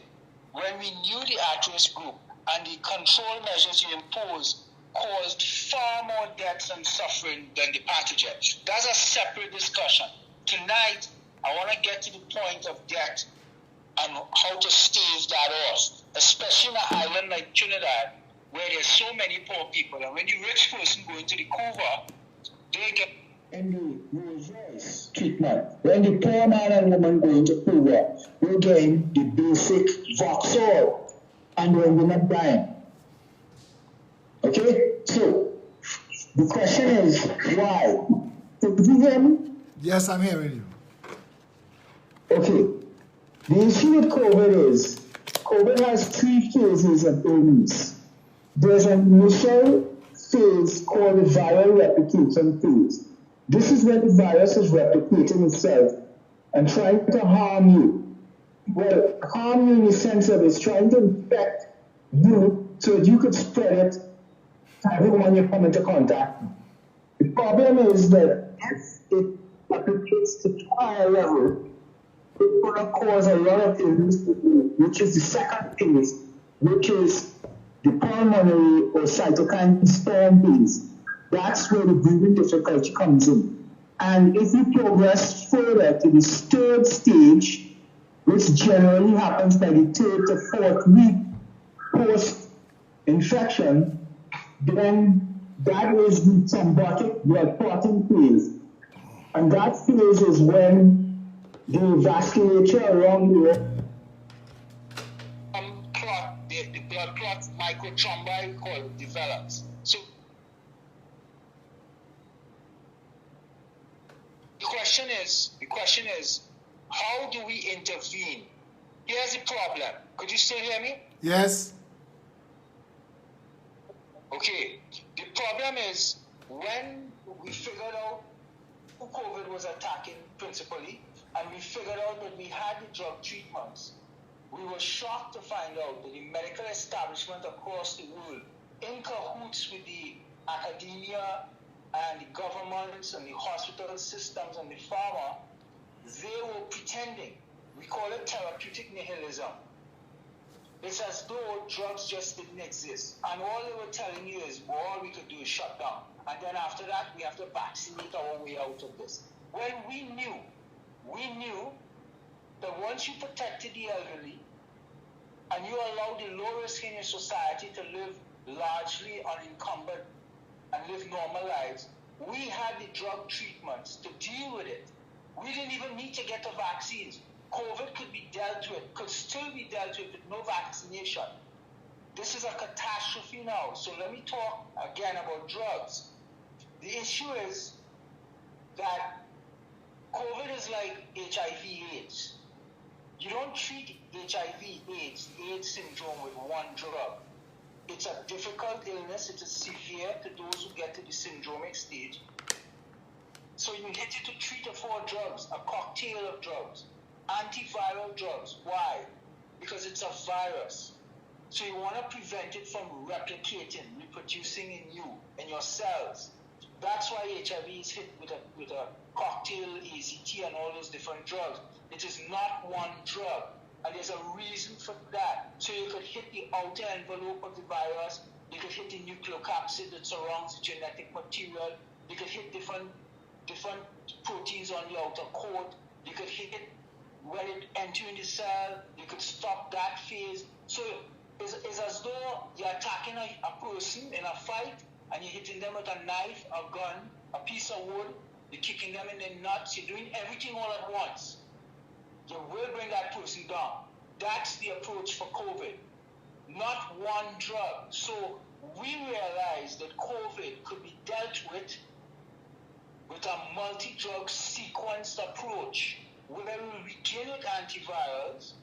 when we knew the at-risk group and the control measures you imposed caused far more deaths and suffering than the pathogen? That's a separate discussion. Tonight, I want to get to the point of death and how to stave that off, especially in an island like Trinidad, where there's so many poor people. And when the rich person go into the cover, they get in the reverse treatment. When the poor man and woman go into cover, we gain the basic Vauxhall, and then we're not dying. Okay? So, the question is, why? Did you hear me? Yes, I'm hearing you. Okay. The issue with COVID is, COVID has 3 phases of illness. There's an initial phase called the viral replication phase. This is where the virus is replicating itself and trying to harm you. Well, harm you in the sense of it's trying to infect you so that you could spread it to everyone you come into contact with. The problem is that if it replicates to higher level, it's going to cause a lot of illness, which is the second phase, which is the pulmonary or cytokine storm phase. That's where the breathing difficulty comes in. And if you progress further to the 3rd stage, which generally happens by the 3rd to 4th week post-infection, then that is the thrombotic blood clotting phase. And that phase is when the vasculature around the blood clot microthrombi develops. So the question is, how do we intervene? Here's the problem. Could you still hear me? Yes. Okay. The problem is, when we figured out who COVID was attacking principally, and we figured out that we had the drug treatments, we were shocked to find out that the medical establishment across the world, in cahoots with the academia and the governments and the hospital systems and the pharma, they were pretending. We call it therapeutic nihilism. It's as though drugs just didn't exist. And all they were telling you is, all we could do is shut down. And then after that, we have to vaccinate our way out of this. Well, we knew that once you protected the elderly and you allowed the low risk in your society to live largely unencumbered and live normal lives, We had the drug treatments to deal with it. We didn't even need to get the vaccines. COVID could be dealt with, could still be dealt with no vaccination. This is a catastrophe now. So let me talk again about drugs. The issue is that COVID is like HIV/AIDS. You don't treat HIV/AIDS, AIDS syndrome with one drug. It's a difficult illness. It is severe to those who get to the syndromic stage. So you need to treat it for drugs, a cocktail of drugs, antiviral drugs. Why? Because it's a virus. So you want to prevent it from replicating, reproducing in you, in your cells. That's why HIV is hit with a cocktail, AZT, and all those different drugs. It is not one drug. And there's a reason for that. So you could hit the outer envelope of the virus, you could hit the nucleocapsid that surrounds the genetic material, you could hit different proteins on the outer coat, you could hit it when it enters the cell, you could stop that phase. So it's as though you're attacking a person in a fight and you're hitting them with a knife, a gun, a piece of wood, you're kicking them in the nuts, you're doing everything all at once. You will bring that person down. That's the approach for COVID. Not one drug. So we realized that COVID could be dealt with a multi-drug sequenced approach where we begin with antivirals,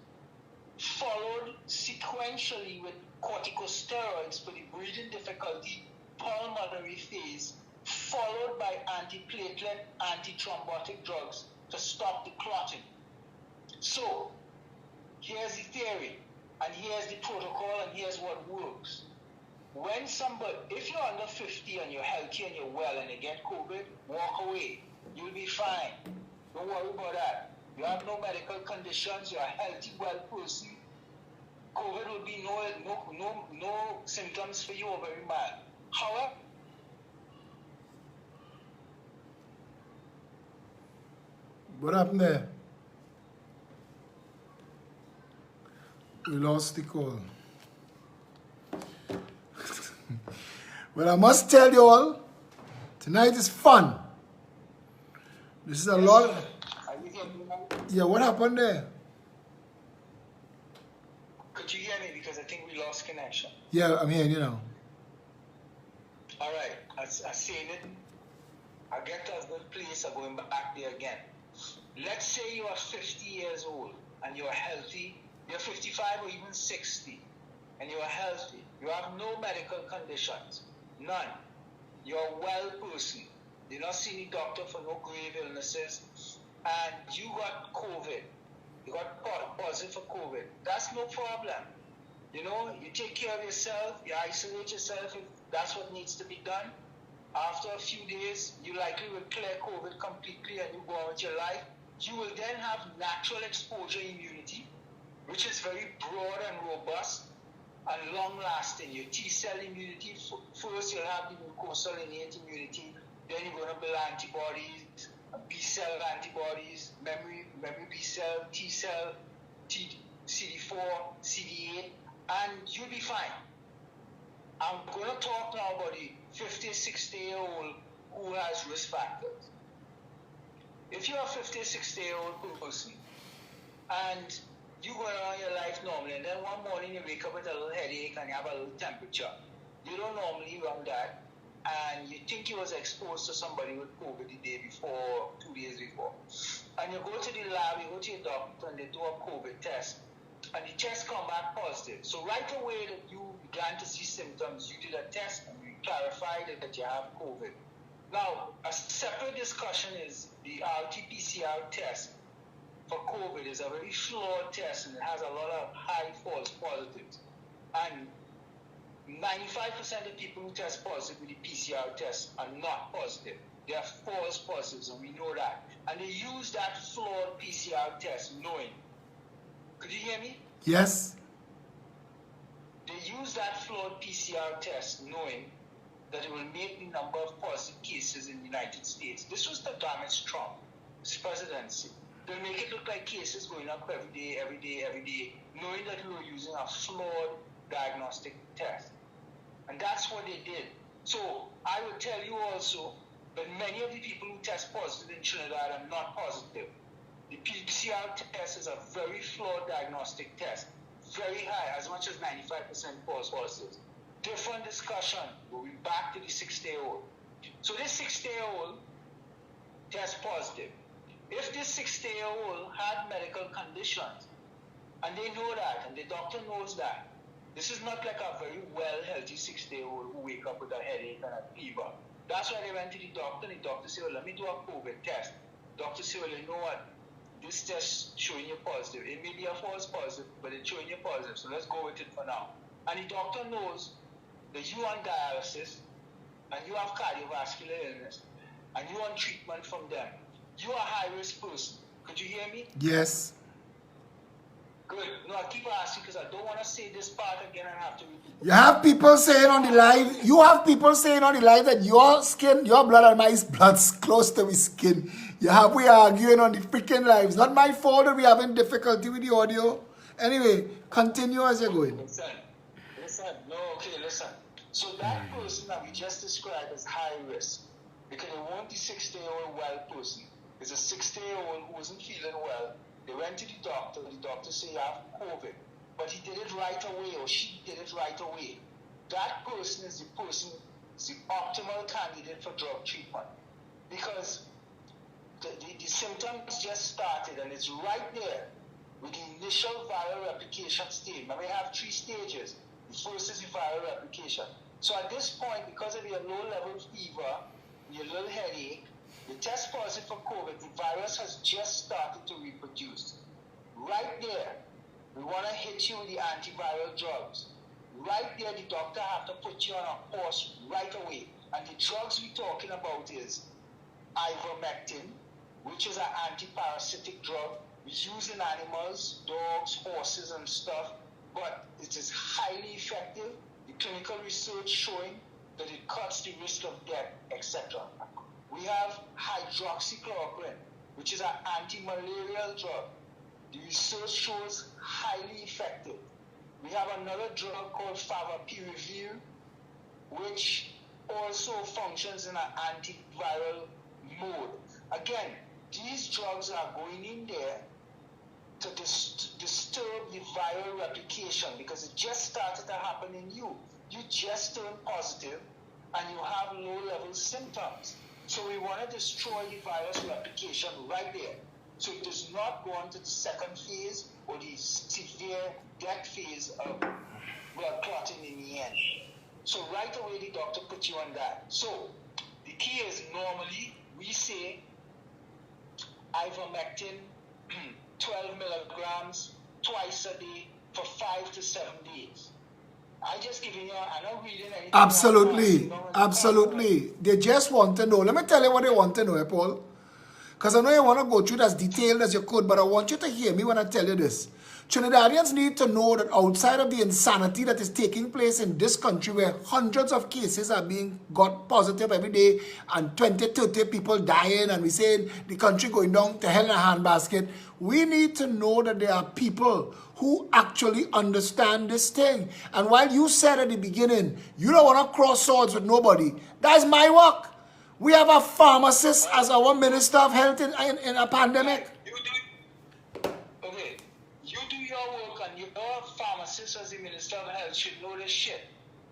followed sequentially with corticosteroids for the breathing difficulty, pulmonary phase, followed by antiplatelet, antithrombotic drugs to stop the clotting. So, here's the theory, and here's the protocol, and here's what works. When somebody, if you're under 50 and you're healthy and you're well and you get COVID, walk away. You'll be fine. Don't worry about that. You have no medical conditions, you're a healthy, well person. COVID will be no symptoms for you or very mild. However, what happened there? We lost the call. Well, I must tell you all, tonight is fun. This is a lot. Are you hearing me now? Yeah, what happened there? Could you hear me? Because I think we lost connection. Yeah, I'm hearing you now. All right, I seen it. I get to a good place. I'm going back there again. Let's say you are 50 years old and you're healthy. You're 55 or even 60 and you're healthy. You have no medical conditions. None. You're a well person. You're not seeing a doctor for no grave illnesses. And you got COVID. You got positive for COVID. That's no problem. You know, you take care of yourself. You isolate yourself if that's what needs to be done. After a few days, you likely will clear COVID completely and you go on with your life. You will then have natural exposure immunity, which is very broad and robust and long-lasting. Your T-cell immunity, first you'll have the mucosal innate immunity, then you're going to build antibodies, B-cell antibodies, memory B-cell, T-cell, CD4, CD8, and you'll be fine. I'm going to talk now about the 50, 60-year-old who has risk factors. If you're a 50, 60-year-old person and you go around your life normally, and then one morning you wake up with a little headache and you have a little temperature, you don't normally run that, and you think you was exposed to somebody with COVID the day before, 2 days before, and you go to the lab, you go to your doctor, and they do a COVID test, and the test come back positive. So right away that you began to see symptoms, you did a test and you clarified that you have COVID. Now, a separate discussion is the RT-PCR test for COVID is a very flawed test and it has a lot of high false positives. And 95% of people who test positive with the PCR test are not positive. They are false positives, and we know that. And they use that flawed PCR test knowing. Could you hear me? Yes. They use that flawed PCR test knowing that it will make the number of positive cases in the United States. This was to damage Trump's presidency. They'll make it look like cases going up every day, knowing that we were using a flawed diagnostic test. And that's what they did. So I will tell you also but many of the people who test positive in Trinidad are not positive. The PCR test is a very flawed diagnostic test, very high, as much as 95% false positives. Different discussion. We'll be back to the 6-day-old. So this 6-day-old test positive. If this 6-day-old had medical conditions, and they know that, and the doctor knows that, this is not like a very well-healthy 6-day-old who wake up with a headache and a fever. That's why they went to the doctor, and the doctor said, well, let me do a COVID test. Doctor said, well, you know what? This test showing you positive. It may be a false positive, but it's showing you positive, so let's go with it for now. And the doctor knows that you on dialysis, and you have cardiovascular illness, and you on treatment from them. You are a high-risk person. Could you hear me? Yes. Good. No, I keep asking because I don't want to say this part again and have to repeat. You have people saying on the live, that your skin, your blood and my blood's close to my skin. We arguing on the freaking live. It's not my fault that we're having difficulty with the audio. Anyway, continue as you're going. Listen. So that person that we just described as high risk, because they weren't the 6-day-old well person. It's a 6-day-old who wasn't feeling well. They went to the doctor said you have COVID, but he did it right away, or she did it right away. That person is the optimal candidate for drug treatment, because the symptoms just started, and it's right there with the initial viral replication stage. Now we have 3 stages. The first is the viral replication. So at this point, because of your low-level fever, your little headache, you test positive for COVID, the virus has just started to reproduce. Right there, we want to hit you with the antiviral drugs. Right there, the doctor have to put you on a course right away. And the drugs we're talking about is ivermectin, which is an antiparasitic drug. We use in animals, dogs, horses, and stuff, but it is highly effective. The clinical research showing that it cuts the risk of death, etc. We have hydroxychloroquine, which is an anti-malarial drug. The research shows highly effective. We have another drug called favipiravir, which also functions in an antiviral mode. Again, these drugs are going in there to disturb the viral replication, because it just started to happen in you. You just turned positive and you have low-level symptoms. So we want to destroy the virus replication right there. So it does not go on to the second phase or the severe death phase of blood clotting in the end. So right away the doctor puts you on that. So the key is, normally we say ivermectin 12 milligrams twice a day for 5 to 7 days. I just giving you, I'm not reading anything. Absolutely. They just want to know. Let me tell you what they want to know, Paul. Because I know you want to go through as detailed as you could, but I want you to hear me when I tell you this. Trinidadians need to know that outside of the insanity that is taking place in this country, where hundreds of cases are being got positive every day and 20, 30 people dying, and we saying the country going down to hell in a handbasket, we need to know that there are people who actually understand this thing. And while you said at the beginning, you don't want to cross swords with nobody, that's my work. We have a pharmacist as our Minister of Health in a pandemic. You do your work, and your pharmacist as the Minister of Health should know this shit.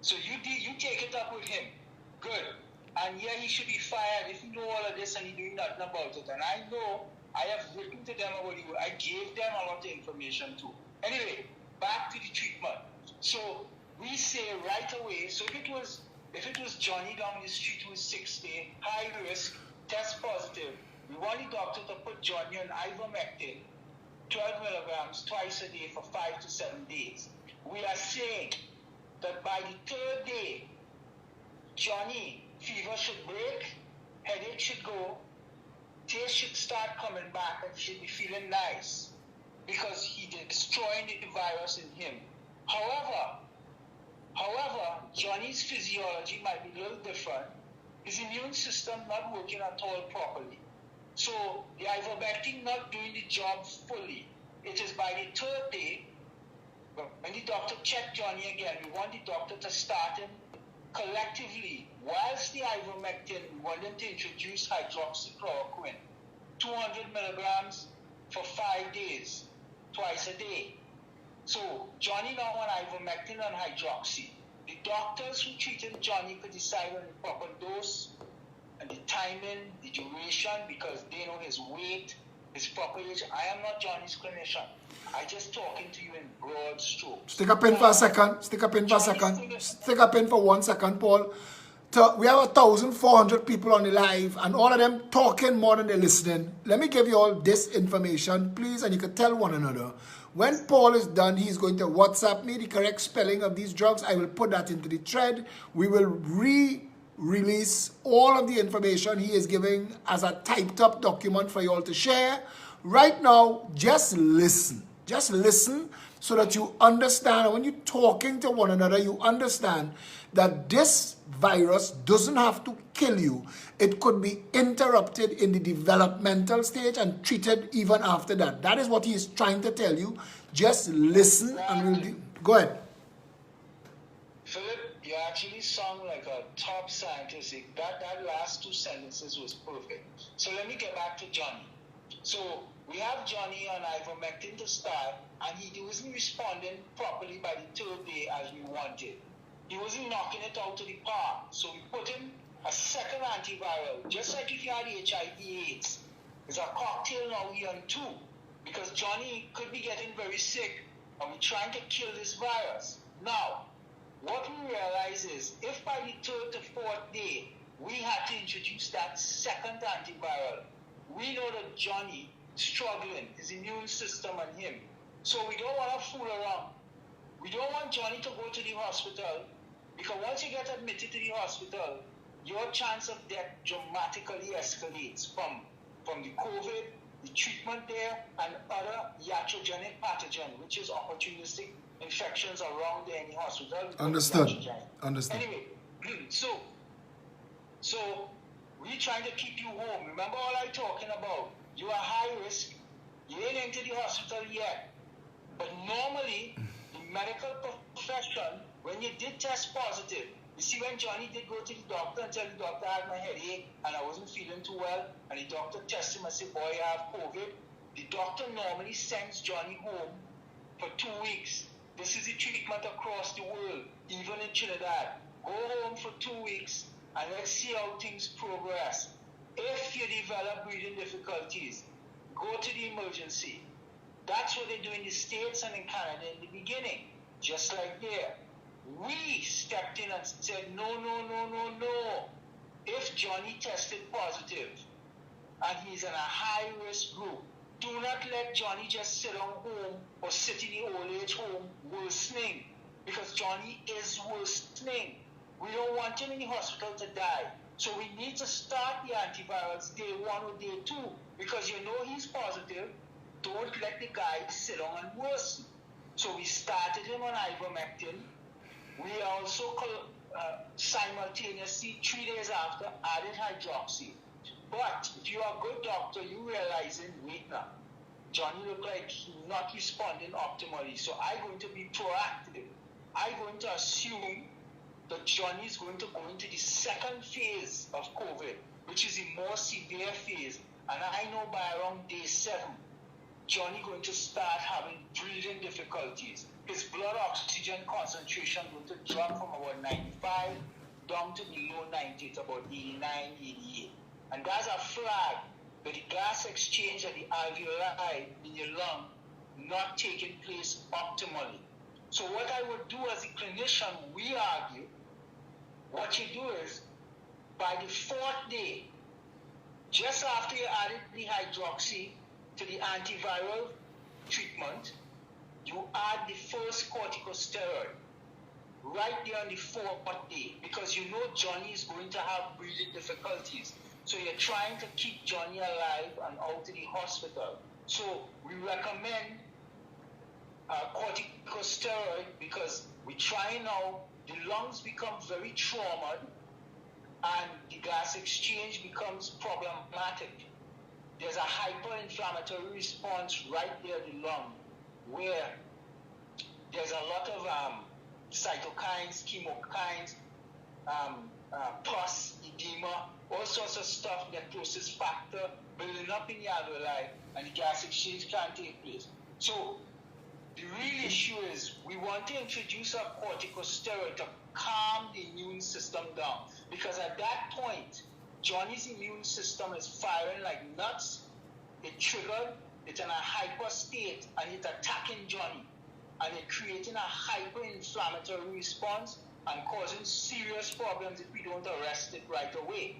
So you take it up with him. Good. And yeah, he should be fired if you know all of this and he's doing nothing about it. And I know, I have written to them about it. I gave them a lot of information too. Anyway, back to the treatment. So we say right away, so if it was Johnny down the street who is 60, high risk, test positive, we want the doctor to put Johnny on ivermectin, 12 milligrams twice a day for 5 to 7 days. We are saying that by the 3rd day, Johnny, fever should break, headache should go, taste should start coming back, and should be feeling nice, because he's destroying the virus in him. However, Johnny's physiology might be a little different. His immune system not working at all properly. So the ivermectin not doing the job fully. It is by the 3rd day, when the doctor checked Johnny again, we want the doctor to start him collectively whilst the ivermectin, we want them to introduce hydroxychloroquine, 200 milligrams for 5 days, twice a day. So Johnny now on ivermectin and hydroxy. The doctors who treated Johnny could decide on the proper dose and the timing, the duration, because they know his weight, his proper age. I am not Johnny's clinician. I just talking to you in broad strokes. Stick a pin for a second. Stick a pin for a second. Stick a pin for 1 second, Paul. We have 1,400 people on the live, and all of them talking more than they're listening. Let me give you all this information, please, and you can tell one another. When Paul is done, he's going to WhatsApp me the correct spelling of these drugs. I will put that into the thread. We will release all of the information he is giving as a typed up document for you all to share. Right now, just listen. Just listen so that you understand. And when you're talking to one another, you understand that this virus doesn't have to kill you. It could be interrupted in the developmental stage and treated even after that. That is what he is trying to tell you. Just listen and we'll go ahead. Philip, you actually sound like a top scientist. That last 2 sentences was perfect. So let me get back to Johnny. So we have Johnny on ivermectin to start, and he wasn't responding properly by the 3rd day as we wanted. He wasn't knocking it out to the park. So we put him a second antiviral, just like if you had HIV/AIDS. It's a cocktail now we on 2, because Johnny could be getting very sick, and we're trying to kill this virus. Now, what we realize is, if by the 3rd to 4th day, we had to introduce that second antiviral, we know that Johnny struggling, his immune system and him. So we don't want to fool around. We don't want Johnny to go to the hospital, because once you get admitted to the hospital, your chance of death dramatically escalates from the COVID, the treatment there, and other iatrogenic pathogen, which is opportunistic infections around there in the hospital. Understood. Anyway, so we're trying to keep you home. Remember all I'm talking about? You are high risk. You ain't into the hospital yet. But normally, the medical profession, when you did test positive, you see when Johnny did go to the doctor and tell the doctor I had my headache and I wasn't feeling too well, and the doctor tested him and said, boy, you have COVID, the doctor normally sends Johnny home for 2 weeks. This is the treatment across the world, even in Trinidad. Go home for 2 weeks and let's see how things progress. If you develop breathing difficulties, go to the emergency. That's what they do in the States and in Canada in the beginning, just like there. We stepped in and said, no. If Johnny tested positive and he's in a high-risk group, do not let Johnny just sit on home or sit in the old age home worsening, because Johnny is worsening. We don't want him in the hospital to die. So we need to start the antivirals day 1 or day 2, because you know he's positive. Don't let the guy sit on and worsen. So we started him on ivermectin. We also simultaneously, 3 days after, added hydroxy. But if you're a good doctor, you realizing, wait now, Johnny looked like he's not responding optimally. So I'm going to be proactive. I'm going to assume that Johnny is going to go into the second phase of COVID, which is the more severe phase. And I know by around day 7, Johnny going to start having breathing difficulties. His blood oxygen concentration going to drop from about 95 down to below 90. It's about 89, 88. And that's a flag that the gas exchange at the alveoli in your lung not taking place optimally. So what I would do as a clinician, we argue, what you do is, by the 4th day, just after you added the hydroxy to the antiviral treatment, you add the first corticosteroid right there on the 4th day, because you know Johnny is going to have breathing difficulties. So you're trying to keep Johnny alive and out of the hospital. So we recommend corticosteroid, because we try now, the lungs become very traumatized and the gas exchange becomes problematic. There's a hyperinflammatory response right there in the lung, where there's a lot of cytokines, chemokines, pus, edema, all sorts of stuff, necrosis factor building up in the alveoli, and the gas exchange can't take place. So the real issue is we want to introduce a corticosteroid to calm the immune system down, because at that point, Johnny's immune system is firing like nuts. It triggered, it's in a hyper state, and it's attacking Johnny, and it's creating a hyper-inflammatory response and causing serious problems if we don't arrest it right away.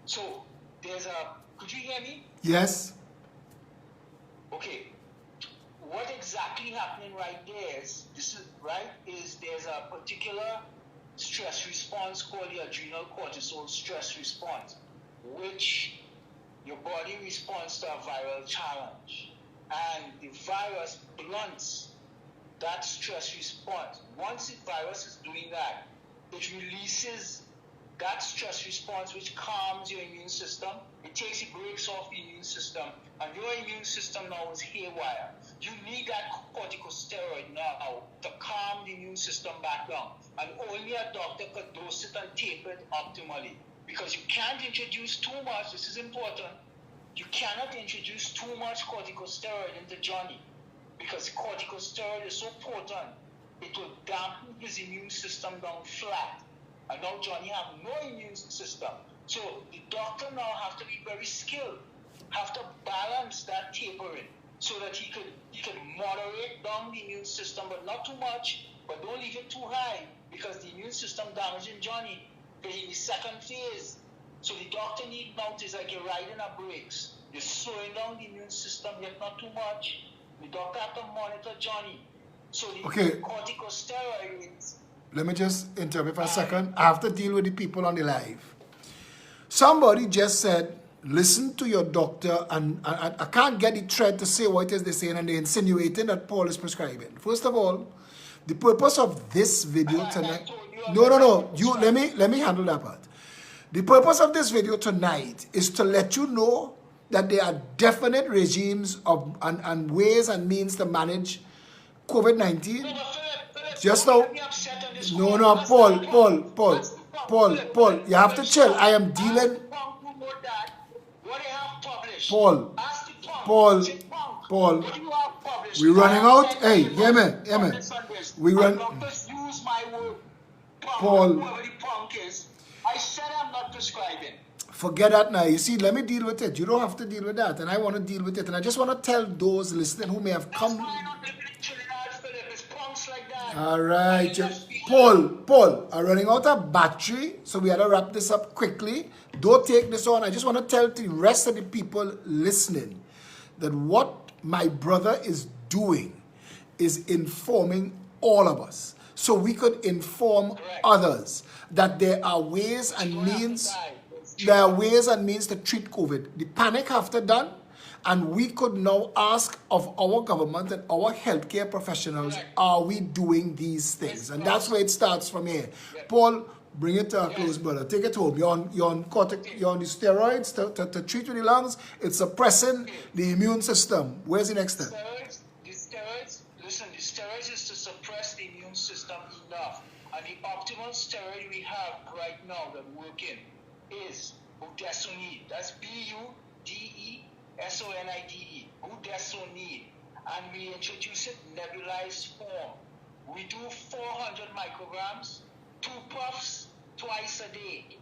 So there's a, could you hear me? Yes. Okay. What exactly happening right there is, there's a particular stress response called the adrenal cortisol stress response, which your body responds to a viral challenge, and the virus blunts that stress response. Once the virus is doing that, it releases that stress response, which calms your immune system. It takes the brakes off the immune system, and your immune system now is haywire. You need that corticosteroid now to calm the immune system back down, and only a doctor could dose it and taper it optimally, because you can't introduce too much. This is important. You cannot introduce too much corticosteroid into Johnny, because corticosteroid is so potent, it will dampen his immune system down flat. And now Johnny have no immune system. So the doctor now have to be very skilled, have to balance that tapering so that he could moderate down the immune system, but not too much, but don't leave it too high, because the immune system damaging Johnny in the second phase. So the doctor need now is like you're riding a brakes. You're slowing down the immune system, yet not too much. The doctor have to monitor Johnny. So the corticosteroids. Let me just interrupt for a second. I have to deal with the people on the live. Somebody just said, listen to your doctor, and I can't get the thread to say what it is they're saying, and they're insinuating that Paul is prescribing. First of all, the purpose of this video tonight... No. Let me handle that part. The purpose of this video tonight is to let you know that there are definite regimes of and ways and means to manage COVID-19. Just now, no, Paul, you have to chill. I am dealing. Paul, we're running out. Hey, hear me. We run. Paul, I said I'm not prescribing. Forget that now. You see, let me deal with it. You don't have to deal with that, and I want to deal with it. And I just want to tell those listening who may have come. All right, Paul, I'm running out of battery, so we had to wrap this up quickly. Don't take this on. I just want to tell the rest of the people listening that what my brother is doing is informing all of us, so we could inform others that there are ways and means. There are ways and means to treat COVID. The panic have to done. And we could now ask of our government and our healthcare professionals, are we doing these things? And that's where it starts from here. Paul, bring it to a close, brother. Take it home. You're on the steroids to treat with the lungs. It's suppressing the immune system. Where's the next step? The steroids is to suppress the immune system enough. And the optimal steroid we have right now that working is budesonide. That's BUDESONIDE, budesonide, and we introduce it nebulized form. We do 400 micrograms, 2 puffs twice a day,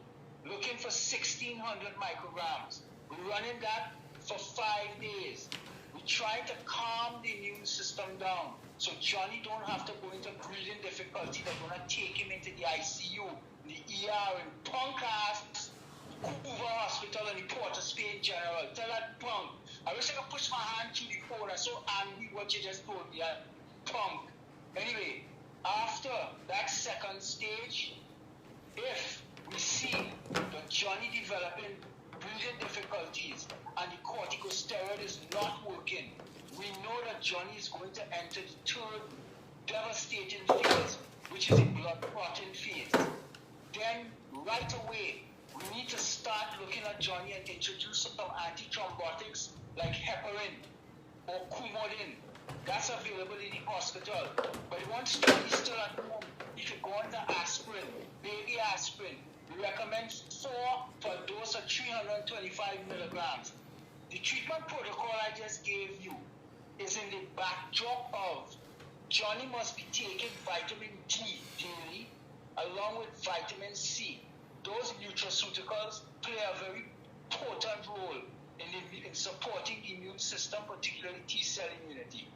looking for 1,600 micrograms. We're running that for 5 days. We try to calm the immune system down, so Johnny don't have to go into breathing difficulty. They're going to take him into the ICU, the ER, and punk ass Hoover Hospital and the Port of Spain General. Tell that punk. I wish I could push my hand through the phone. I'm so angry what you just told me. Punk. Anyway, after that second stage, if we see that Johnny developing breathing difficulties and the corticosteroid is not working, we know that Johnny is going to enter the third devastating phase, which is the blood clotting phase. Then, right away, we need to start looking at Johnny and introduce some antithrombotics like heparin or Coumadin. That's available in the hospital. But once Johnny's still at home, you could go on to aspirin, baby aspirin, We recommend 4 for a dose of 325 milligrams. The treatment protocol I just gave you is in the backdrop of Johnny must be taking vitamin D daily along with vitamin C. Those nutraceuticals play a very important role in supporting the immune system, particularly T-cell immunity.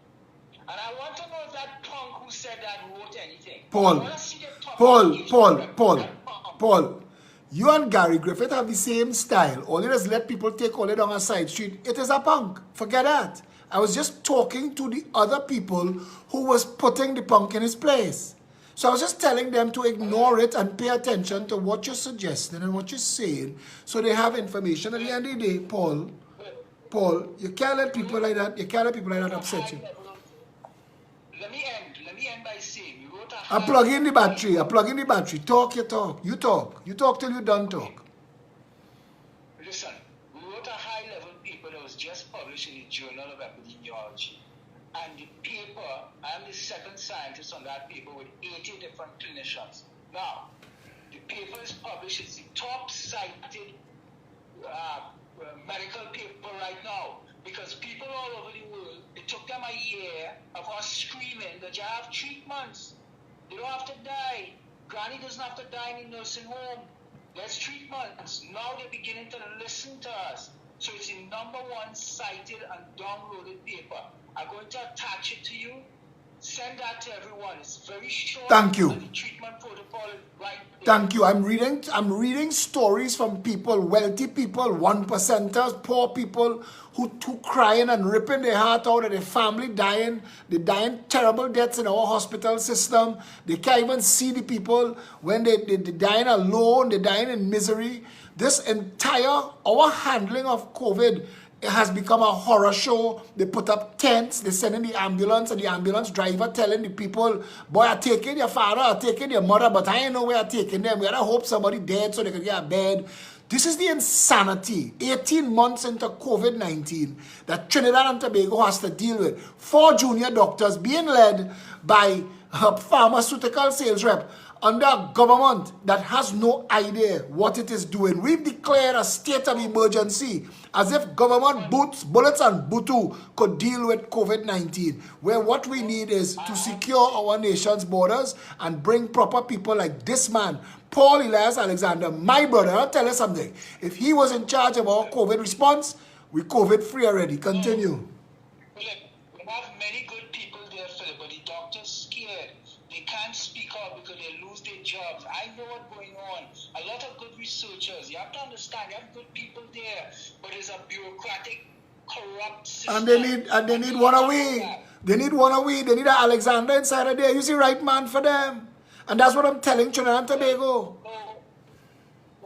And I want to know if that punk who said that wrote anything. Paul, you and Gary Griffith have the same style. All you just let people take all it down a side street. It is a punk. Forget that. I was just talking to the other people who was putting the punk in his place. So I was just telling them to ignore it and pay attention to what you're suggesting and what you're saying so they have information. At the end of the day, Paul, you can't let people like that, upset you. Let me end by saying, you wrote I plug in the battery. Talk, you talk. You talk till you done talk. Listen, we wrote a high-level paper that was just published in the Journal of Epidemiology. And the paper, I'm the second scientist on that paper with 80 different clinicians. Now, the paper is published, it's the top cited medical paper right now. Because people all over the world, it took them a year of us screaming that you have treatments. You don't have to die. Granny doesn't have to die in a nursing home. There's treatments. Now they're beginning to listen to us. So it's the #1 cited and downloaded paper. I'm going to attach it to you. Send that to everyone. It's very short. Thank you. The treatment protocol is right there. Thank you. I'm reading stories from people, wealthy people, 1%ers, poor people who crying and ripping their heart out of their family dying. They're dying terrible deaths in our hospital system. They can't even see the people when they're dying alone. They're dying in misery. This entire, our handling of COVID, it has become a horror show. They put up tents, they send in the ambulance, and the ambulance driver telling the people, boy, I'm taking your father, I'm taking your mother, but I ain't know where I'm taking them. We gotta hope somebody dead so they can get a bed. This is the insanity, 18 months into COVID-19, that Trinidad and Tobago has to deal with. 4 junior doctors being led by a pharmaceutical sales rep under a government that has no idea what it is doing. We've declared a state of emergency as if government bullets and butu could deal with COVID-19, where what we need is to secure our nation's borders and bring proper people like this man, Paul Elias Alexander, my brother. I'll tell you something. If he was in charge of our COVID response, we're COVID-free already. Continue. We have many good people there, Philip, but the doctors scared. They can't speak up because they lose their jobs. I know what's going on. A lot of good researchers. You have to understand, you have good people there, but it's a bureaucratic, corrupt system. And they need one away. They need one away. They need an Alexander inside of there. You see, right man for them. And that's what I'm telling Trinidad and Tobago.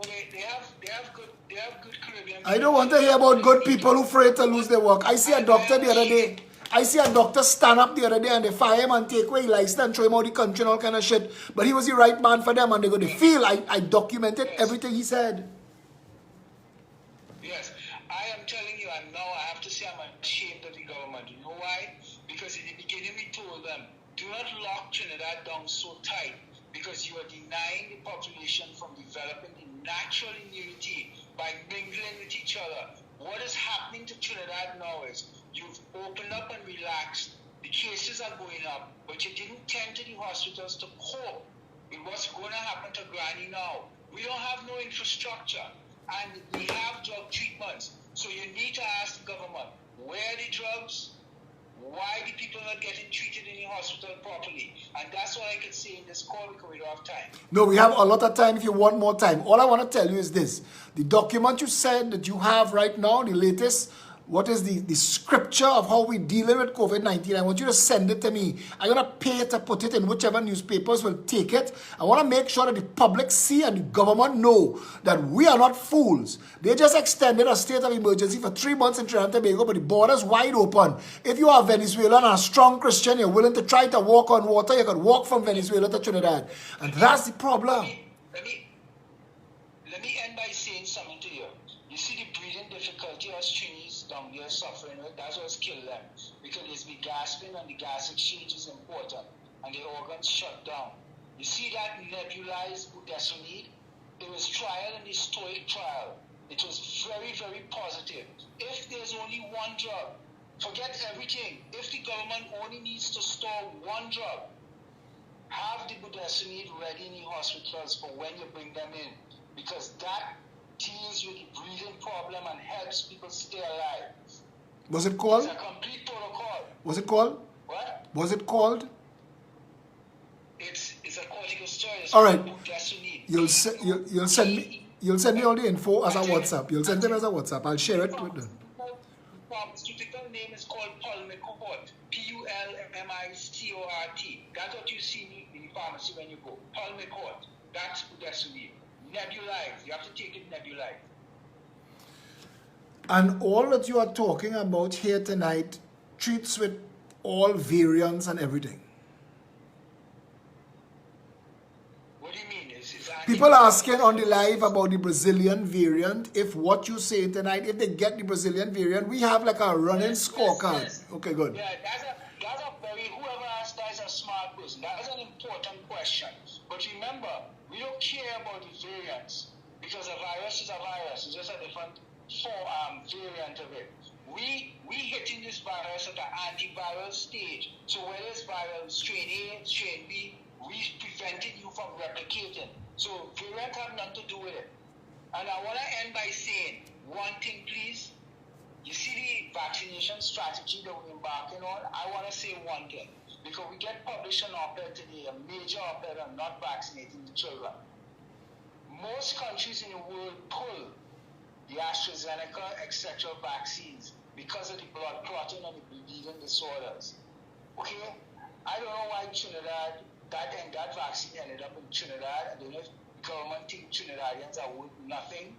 They have good Caribbean. I don't want to hear about good people who afraid to lose their work. I see a doctor the other day. I see a doctor stand up the other day and they fire him and take away his license and throw him out the country and all kind of shit. But he was the right man for them and they go, they feel I documented everything he said. Yes, I am telling you, and now I have to say I'm ashamed of the government. You know why? Because in the beginning we told them, do not lock Trinidad down so tight because you are denying the population from developing the natural immunity by mingling with each other. What is happening to Trinidad now is you've opened up and relaxed. The cases are going up, but you didn't tend to the hospitals to cope with what's going to happen to Granny now. We don't have no infrastructure, and we have drug treatments. So you need to ask the government, where are the drugs? Why the people not getting treated in the hospital properly? And that's all I can say in this call because we don't have time. No, we have a lot of time if you want more time. All I want to tell you is this. The document you said that you have right now, the latest, what is the scripture of how we're dealing with COVID-19? I want you to send it to me. I'm going to pay to put it in whichever newspapers will take it. I want to make sure that the public see and the government know that we are not fools. They just extended a state of emergency for 3 months in Trinidad and Tobago, but the border's wide open. If you are Venezuelan and a strong Christian, you're willing to try to walk on water, you can walk from Venezuela to Trinidad. And that's the problem. Let me end by saying something to you. You see the breathing difficulty as Trinis down there suffering with, that's what's killed them. Because there's been gasping and the gas exchange is important. And the organs shut down. You see that nebulized budesonide? It was trial and historic trial. It was very, very positive. If there's only one drug, forget everything. If the government only needs to store one drug, have the budesonide ready in the hospitals for when you bring them in, because that deals with the breathing problem and helps people stay alive. Was it called? It's a complete protocol. Was it called? What? Was it called? It's a corticosteroid. All right. Budesonide. You'll send me all the info as a WhatsApp. You'll send them as a WhatsApp. I'll share it with them. The pharmaceutical name is called Pulmicort. Pulmicort. That's what you see in the pharmacy when you go. Pulmicort. That's budesonide. Nebulized. You have to take it nebulized. And all that you are talking about here tonight treats with all variants and everything. What do you mean? People are asking on the live about the Brazilian variant. If what you say tonight, if they get the Brazilian variant, we have like a running scorecard. Yes. Okay, good. Yeah, that's a very, whoever asked that is a smart person. That is an important question. But remember, we don't care about the variants because a virus is a virus. It's just a different variant of it. We hitting this virus at the antiviral stage. So whether it's viral strain A, strain B, we prevented you from replicating. So variant have nothing to do with it. And I want to end by saying one thing, please. You see the vaccination strategy that we're embarking on? I want to say one thing. Because we get published an op-ed today, a major op-ed on not vaccinating the children. Most countries in the world pull the AstraZeneca, etc. vaccines because of the blood clotting and the bleeding disorders. Okay? I don't know why Trinidad, that vaccine ended up in Trinidad. I don't know if the government think Trinidadians are worth nothing.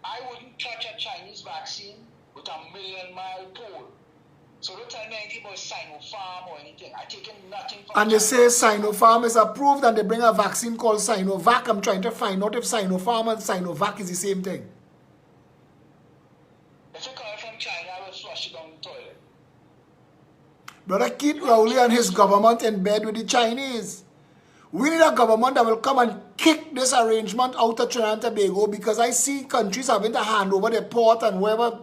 I wouldn't touch a Chinese vaccine with a million-mile pole. So don't tell me anything about Sinopharm or anything. I taken nothing from And they say Sinopharm is approved and they bring a vaccine called Sinovac. I'm trying to find out if Sinopharm and Sinovac is the same thing. If you come from China, I will flush it down the toilet. Brother Keith Rowley and his government in bed with the Chinese. We need a government that will come and kick this arrangement out of Trinidad and Tobago, because I see countries having to hand over their port and wherever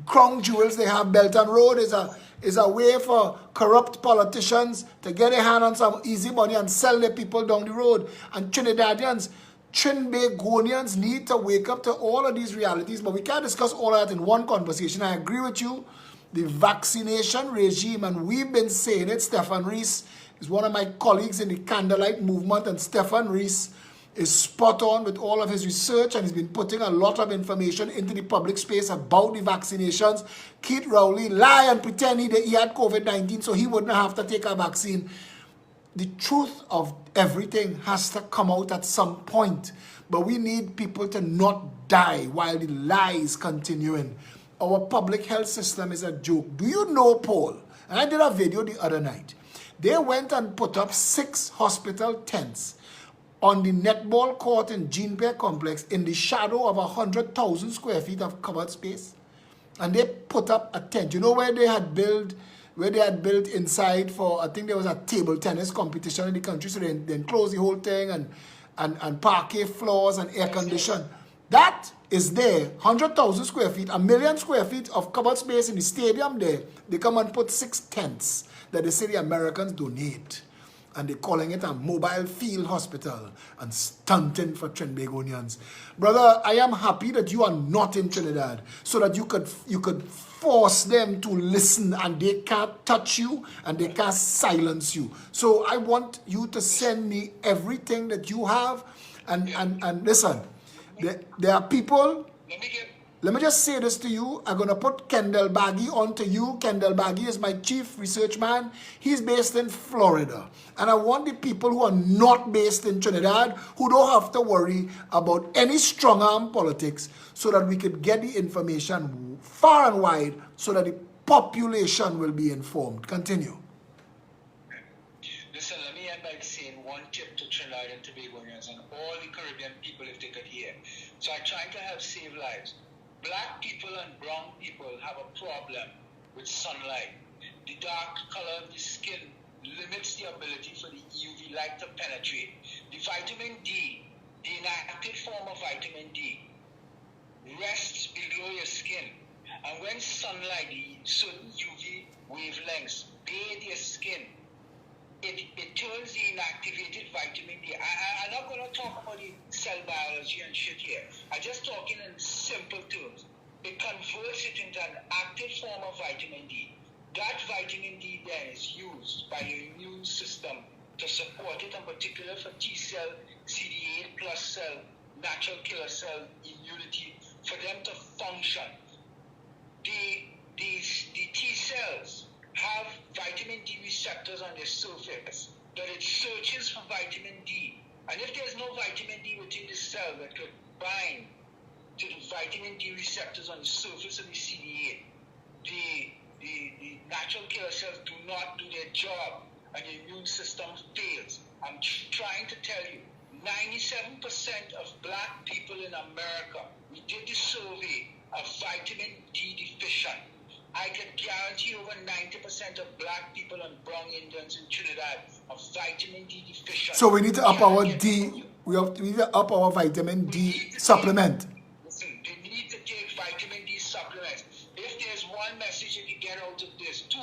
crown jewels they have. Belton Road is a way for corrupt politicians to get their hand on some easy money and sell their people down the road. And Trinidadians, Trinbagonians need to wake up to all of these realities, but we can't discuss all of that in one conversation. I agree with you. The vaccination regime, and we've been saying it. Stefan Rees is one of my colleagues in the Candlelight movement, and Stefan Rees is spot on with all of his research, and he's been putting a lot of information into the public space about the vaccinations. Keith Rowley lie and pretend he had COVID-19 so he wouldn't have to take a vaccine. The truth of everything has to come out at some point, but we need people to not die while the lie is continuing. Our public health system is a joke. Do you know, Paul? And I did a video the other night. They went and put up 6 hospital tents on the netball court in Jean Pierre Complex in the shadow of 100,000 square feet of covered space. And they put up a tent. You know where they had built inside for, I think there was a table tennis competition in the country, so they enclosed the whole thing and parquet floors and air condition. That is there, 100,000 square feet, 1 million square feet of covered space in the stadium there. They come and put 6 tents that they say the Americans donate. And they're calling it a mobile field hospital and stunting for Trinbagonians. Brother, I am happy that you are not in Trinidad so that you could force them to listen, and they can't touch you and they can't silence you. So I want you to send me everything that you have, and listen, there are people. Let me just say this to you. I'm going to put Kendall Baggy onto you. Kendall Baggy is my chief research man. He's based in Florida. And I want the people who are not based in Trinidad, who don't have to worry about any strong-arm politics, so that we could get the information far and wide so that the population will be informed. Continue. Listen, let me end by saying one tip to Trinidad and Tobagonians and all the Caribbean people if they could hear. So I'm trying to help save lives. Black people and brown people have a problem with sunlight. The dark color of the skin limits the ability for the UV light to penetrate. The vitamin D the inactive form of vitamin D, rests below your skin. And when sunlight, certain UV wavelengths bathe your skin, it turns the inactivated vitamin D. I'm not going to talk about the cell biology and shit here. I'm just talking in simple terms. It converts it into an active form of vitamin D. That vitamin D then is used by your immune system to support it, in particular for T cell, CD8 plus cell, natural killer cell immunity, for them to function. The T cells have vitamin D receptors on their surface that it searches for vitamin D. And if there's no vitamin D within the cell that could bind to the vitamin D receptors on the surface of the CD8, the natural killer cells do not do their job and the immune system fails. I'm trying to tell you, 97% of black people in America, we did the survey, of vitamin D deficient. I can guarantee over 90% of black people and brown Indians in Trinidad are vitamin D deficient. So we need to up our D. We need to up our vitamin D supplement. Listen, they need to take vitamin D supplements. If there's one message you can get out of this, 2,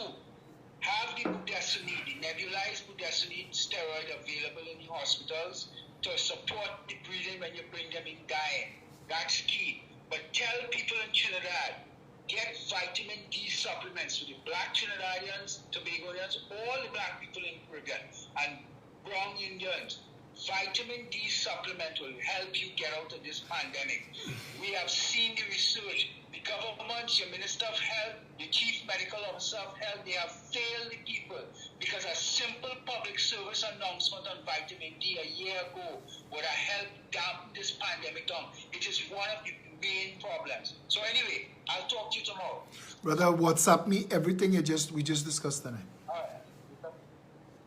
have the budesonide, the nebulized budesonide steroid available in the hospitals to support the breathing when you bring them in dying. That's key. But tell people in Trinidad, get vitamin D supplements for the black Trinidadians, Tobagoans, all the black people in Caribbean, and brown Indians. Vitamin D supplement will help you get out of this pandemic. We have seen the research. The government, your Minister of Health, the Chief Medical Officer of Health, they have failed the people because a simple public service announcement on vitamin D a year ago would have helped dampen this pandemic down. It is one of the main problems. So anyway, I'll talk to you tomorrow. Brother, WhatsApp me everything we just discussed tonight. All right.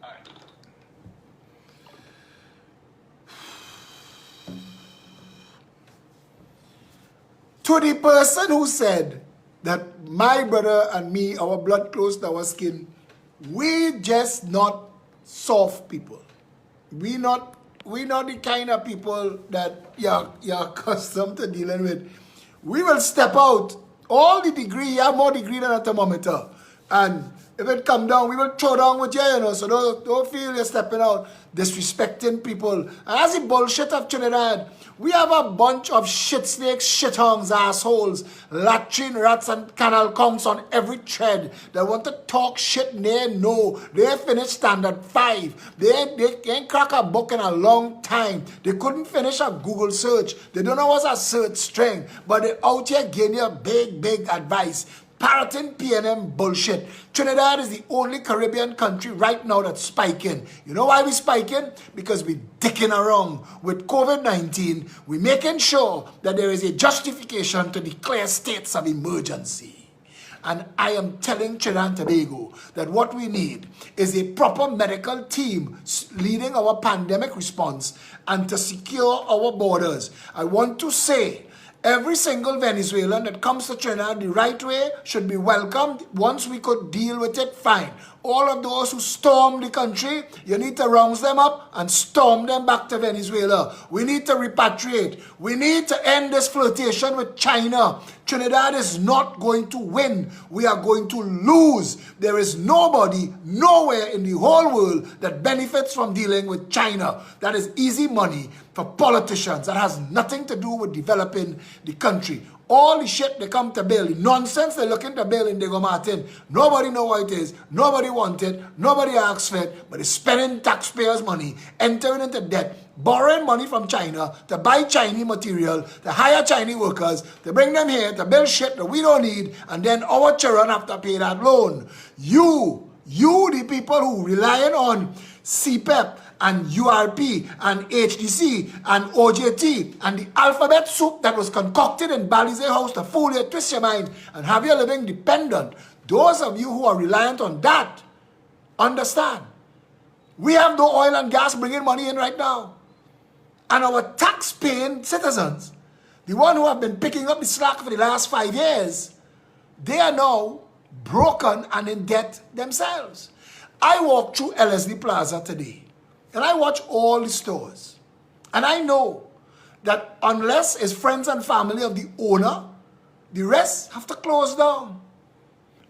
All right. To the person who said that my brother and me, our blood close to our skin, we just not soft people. We not the kind of people that you're accustomed to dealing with. We will step out. All the degree, you have more degree than a thermometer. And if it come down, we will throw down with you, so don't feel you're stepping out, disrespecting people. And that's the bullshit of Trinidad. We have a bunch of shit snakes, shithongs, assholes, latrine rats and canal conks on every thread that want to talk shit and they know. They finished standard 5. They can't crack a book in a long time. They couldn't finish a Google search. They don't know what's a search string, but they're out here giving you big advice. Parroting PNM bullshit. Trinidad is the only Caribbean country right now that's spiking. You know why we spiking? Because we dicking around with COVID-19. We're making sure that there is a justification to declare states of emergency. And I am telling Trinidad and Tobago that what we need is a proper medical team leading our pandemic response and to secure our borders. I want to say, every single Venezuelan that comes to Trinidad the right way should be welcomed. Once we could deal with it, fine. All of those who storm the country, you need to rouse them up and storm them back to Venezuela. We need to repatriate. We need to end this flirtation with China. Trinidad is not going to win. We are going to lose. There is nobody, nowhere in the whole world that benefits from dealing with China. That is easy money for politicians. That has nothing to do with developing the country. All the shit they come to build, the nonsense they looking to build in Diego Martin, nobody know what it is, nobody want it, nobody asks for it, but it's spending taxpayers' money, entering into debt, borrowing money from China to buy Chinese material, to hire Chinese workers, to bring them here, to build shit that we don't need, and then our children have to pay that loan. You the people who relying on CPEP, and URP, and HDC, and OJT, and the alphabet soup that was concocted in Balize House to fool you, twist your mind, and have you living dependent. Those of you who are reliant on that, understand. We have no oil and gas bringing money in right now. And our tax-paying citizens, the one who have been picking up the slack for the last 5 years, they are now broken and in debt themselves. I walked through LSD Plaza today. And I watch all the stores. And I know that unless it's friends and family of the owner, the rest have to close down.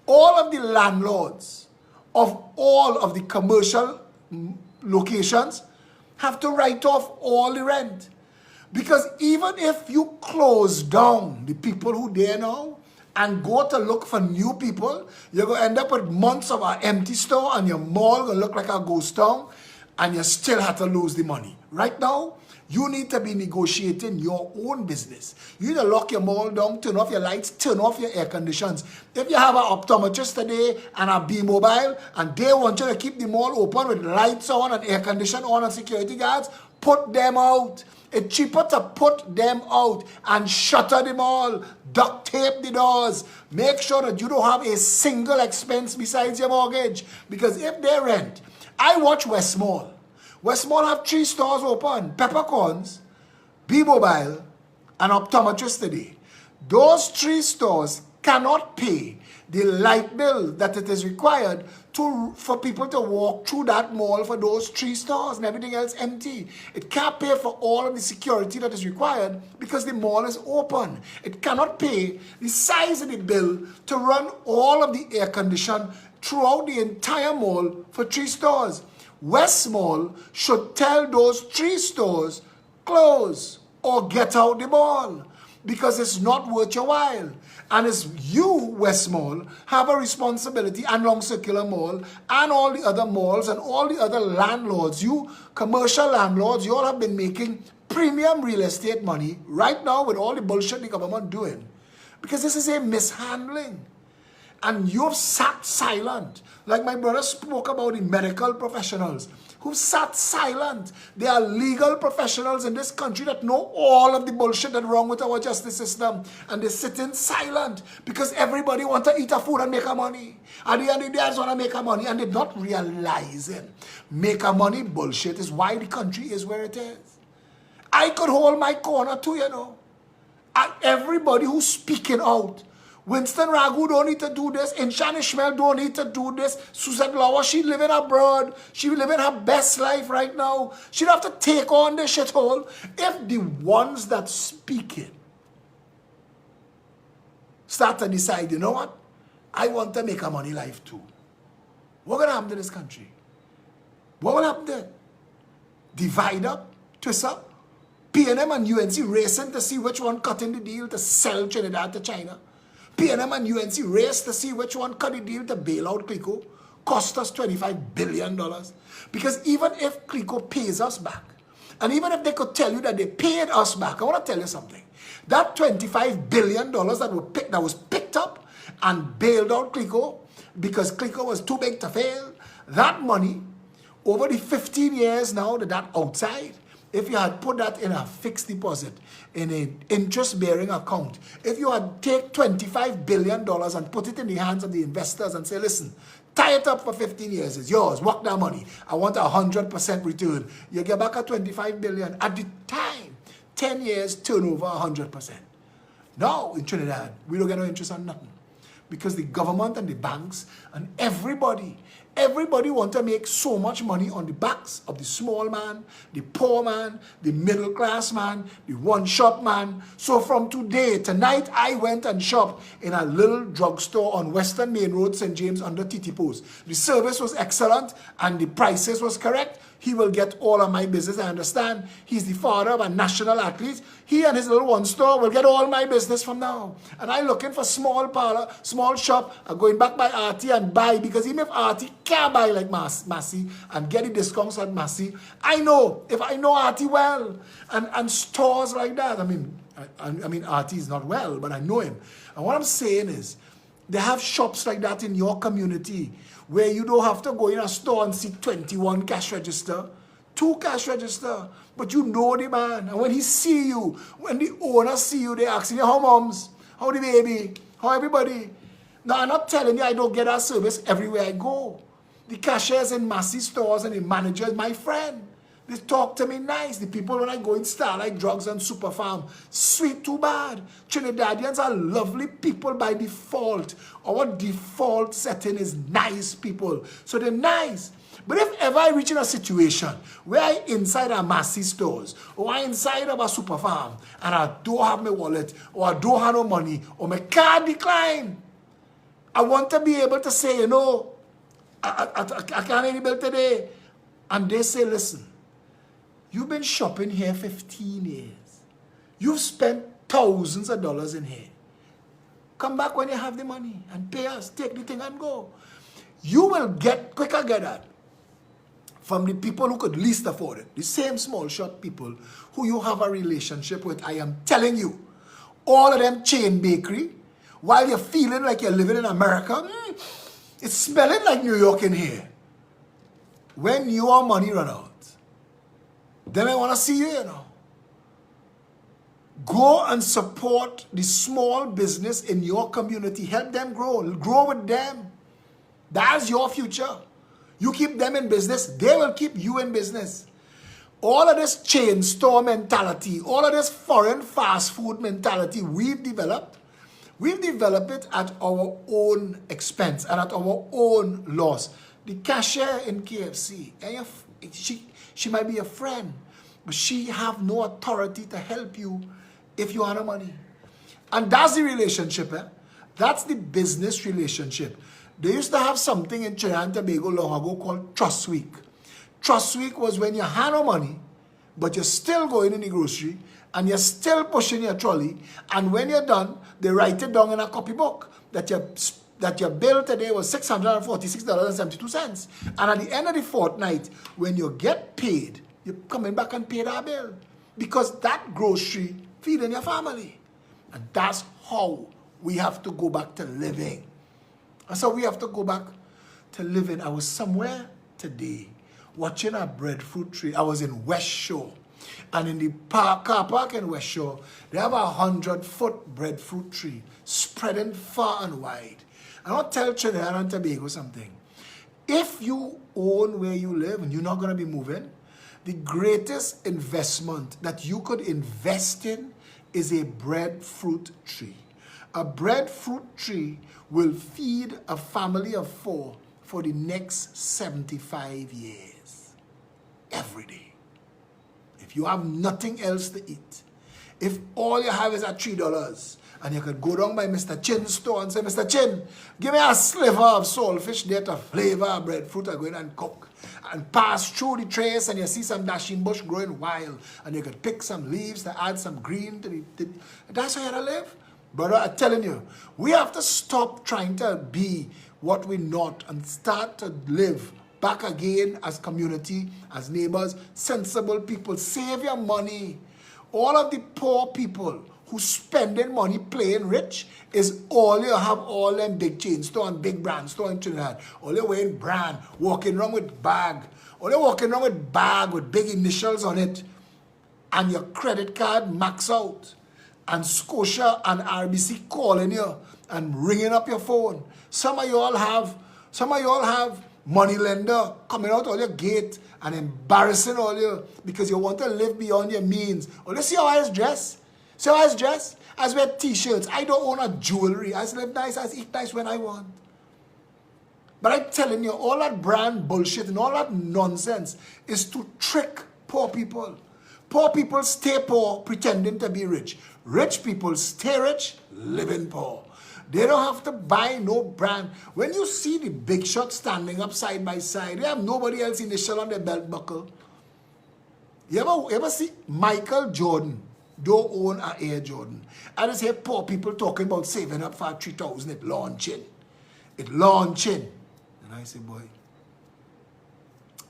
All of the landlords of all of the commercial locations have to write off all the rent. Because even if you close down the people who there now and go to look for new people, you're going to end up with months of an empty store and your mall going to look like a ghost town and you still have to lose the money. Right now, you need to be negotiating your own business. You need to lock your mall down, turn off your lights, turn off your air conditions. If you have an optometrist today and a B-Mobile and they want you to keep the mall open with lights on and air condition on and security guards, put them out. It's cheaper to put them out and shutter the mall, duct tape the doors. Make sure that you don't have a single expense besides your mortgage. Because if they rent, I watch West Mall. West Mall have 3 stores open, Peppercorns, B-Mobile, and Optometrist today. Those 3 stores cannot pay the light bill that it is required for people to walk through that mall for those 3 stores and everything else empty. It can't pay for all of the security that is required because the mall is open. It cannot pay the size of the bill to run all of the air condition throughout the entire mall for 3 stores. West Mall should tell those 3 stores, close or get out the mall because it's not worth your while. And it's you, West Mall, have a responsibility, and Long Circular Mall, and all the other malls, and all the other landlords, you commercial landlords, you all have been making premium real estate money right now with all the bullshit the government doing. Because this is a mishandling. And you've sat silent. Like my brother spoke about the medical professionals who sat silent. They are legal professionals in this country that know all of the bullshit that's wrong with our justice system. And they sit in silent because everybody wants to eat a food and make a money. At the end of the day, they just want to make a money. And they're not realizing make a money bullshit is why the country is where it is. I could hold my corner too, you know. And everybody who's speaking out, Winston Ragu don't need to do this. Inshan Ishmael don't need to do this. Suzette Lawa, she living abroad. She living her best life right now. She don't have to take on this shithole. If the ones that speak it start to decide, you know what? I want to make a money life too. What going to happen to this country? What will happen there? Divide up, twist up. PNM and UNC racing to see which one cutting the deal to sell Trinidad to China. PNM and UNC race to see which one cut the deal to bail out Clico. Cost us $25 billion. Because even if Clico pays us back, and even if they could tell you that they paid us back, I want to tell you something. That $25 billion that was picked up and bailed out Clico because Clico was too big to fail, that money, over the 15 years now that outside, if you had put that in a fixed deposit, in an interest-bearing account, if you had take $25 billion and put it in the hands of the investors and say, listen, tie it up for 15 years, it's yours, work that money, I want 100% return. You get back at $25 billion. At the time, 10 years, turnover 100%. Now, in Trinidad, we don't get no interest on nothing. Because the government and the banks and everybody want to make so much money on the backs of the small man, the poor man, the middle class man, the one-shop man. So from tonight, I went and shopped in a little drugstore on Western Main Road, St. James, under TT Post. The service was excellent and the prices was correct. He will get all of my business. I understand. He's the father of a national athlete. He and his little one store will get all my business from now. And I'm looking for small parlor, small shop. I'm going back by Artie and buy, because even if Artie can't buy like Massey and get the discounts at Massey, I know, if I know Artie well, and stores like that. I mean Artie is not well, but I know him. And what I'm saying is, they have shops like that in your community where you don't have to go in a store and see 21 cash register, 2 cash register, but you know the man. And when he see you, when the owner see you, they asking you, how moms, how the baby, how everybody. Now, I'm not telling you I don't get that service everywhere I go. The cashiers in Massey stores and the managers, my friend. They talk to me nice. The people when I go in Starlight Drugs and Super Farm, sweet too bad. Trinidadians are lovely people by default. Our default setting is nice people. So they're nice. But if ever I reach in a situation where I inside a Massy stores or I inside of a Super Farm and I don't have my wallet or I don't have no money or my card decline, I want to be able to say, you know, I can't any bill today. And they say, listen, you've been shopping here 15 years. You've spent thousands of dollars in here. Come back when you have the money and pay us. Take the thing and go. You will get that from the people who could least afford it. The same small shop people who you have a relationship with. I am telling you, all of them chain bakery, while you're feeling like you're living in America, it's smelling like New York in here. When your money run out, then I want to see you, you know. Go and support the small business in your community. Help them grow. Grow with them. That's your future. You keep them in business, they will keep you in business. All of this chain store mentality, all of this foreign fast food mentality we've developed it at our own expense and at our own loss. The cashier in KFC, she might be a friend, but she have no authority to help you if you have no money. And that's the relationship. That's the business relationship. They used to have something in Trinidad and Tobago long ago called Trust Week. Trust Week was when you had no money, but you're still going in the grocery and you're still pushing your trolley. And when you're done, they write it down in a copybook that your bill today was $646.72. And at the end of the fortnight, when you get paid, you're coming back and pay that bill. Because that grocery feeding your family. And that's how we have to go back to living. That's how we have to go back to living. I was somewhere today watching a breadfruit tree. I was in West Shore. And in the car park in West Shore, they have a 100-foot breadfruit tree spreading far and wide. I want to tell Trinidad and Tobago something. If you own where you live and you're not going to be moving, the greatest investment that you could invest in is a breadfruit tree. A breadfruit tree will feed a family of 4 for the next 75 years. Every day. If you have nothing else to eat, if all you have is at $3, and you could go down by Mr. Chin's store and say, Mr. Chin, give me a sliver of saltfish there to flavor a breadfruit I go in and cook. And pass through the trays and you see some dashing bush growing wild. And you could pick some leaves to add some green to the that's how you gotta live. Brother, I'm telling you, we have to stop trying to be what we're not and start to live back again as community, as neighbors, sensible people. Save your money. All of the poor people who spending money playing rich is all you have, all them big chain store and big brand store in Trinidad. All you wearing brand, walking around with bag. All you walking around with bag with big initials on it. And your credit card max out. And Scotia and RBC calling you and ringing up your phone. Some of you all have money lender coming out all your gate and embarrassing all you because you want to live beyond your means. Oh, let's see how I dress. See how I dress? I wear t-shirts. I don't own a jewelry. I live nice. I eat nice when I want. But I'm telling you, all that brand bullshit and all that nonsense is to trick poor people. Poor people stay poor, pretending to be rich. Rich people stay rich, living poor. They don't have to buy no brand. When you see the big shots standing up side by side, they have nobody else initial on their belt buckle. You ever see Michael Jordan don't own an Air Jordan? I just hear poor people talking about saving up for 3,000, it launching. And I say, boy,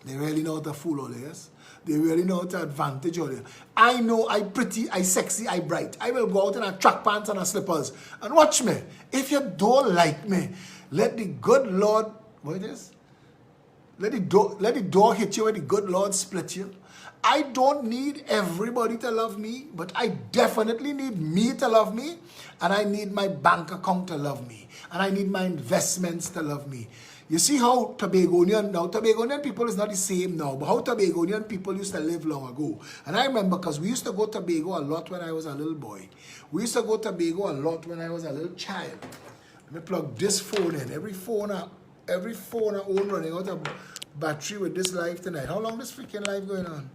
they really know how to fool all this. They really know how to advantage all this. I know I pretty, I sexy, I bright. I will go out in a track pants and a slippers. And watch me. If you don't like me, let the good Lord, what it is? Let the door hit you and the good Lord split you. I don't need everybody to love me, but I definitely need me to love me, and I need my bank account to love me, and I need my investments to love me. You see how Tobagonian people is not the same now, but how Tobagonian people used to live long ago. And I remember because we used to go to Tobago a lot when I was a little boy. We used to go to Tobago a lot when I was a little child. Let me plug this phone in. Every phone I own running out of battery with this live tonight. How long this freaking live going on?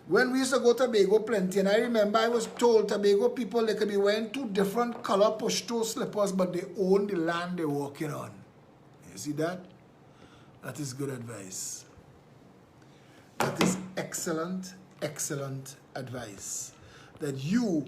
When we used to go to Tobago plenty, and I remember I was told Tobago people, they could be wearing 2 different color push-toe slippers, but they own the land they're walking on. You see that? That is good advice. That is excellent, excellent advice. That you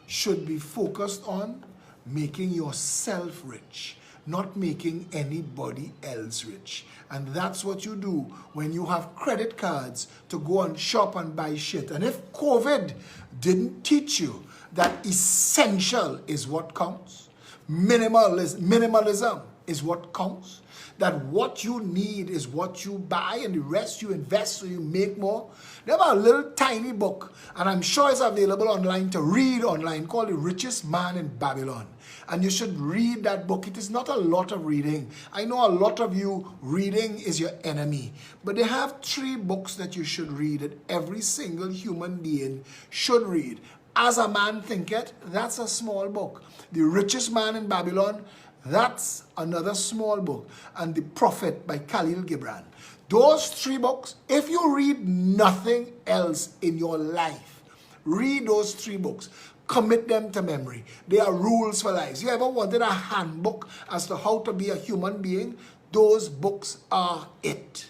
should be focused on making yourself rich, not making anybody else rich. And that's what you do when you have credit cards to go and shop and buy shit. And if COVID didn't teach you that essential is what counts, minimalism is what counts, that what you need is what you buy and the rest you invest so you make more. They have a little tiny book, and I'm sure it's available online to read online, called The Richest Man in Babylon. And you should read that book. It is not a lot of reading. I know a lot of you, reading is your enemy. But they have 3 books that you should read, that every single human being should read. As a Man Thinketh, that's a small book. The Richest Man in Babylon, that's another small book. And The Prophet by Khalil Gibran. Those 3 books, if you read nothing else in your life, read those 3 books. Commit them to memory. They are rules for life. You ever wanted a handbook as to how to be a human being? Those books are it.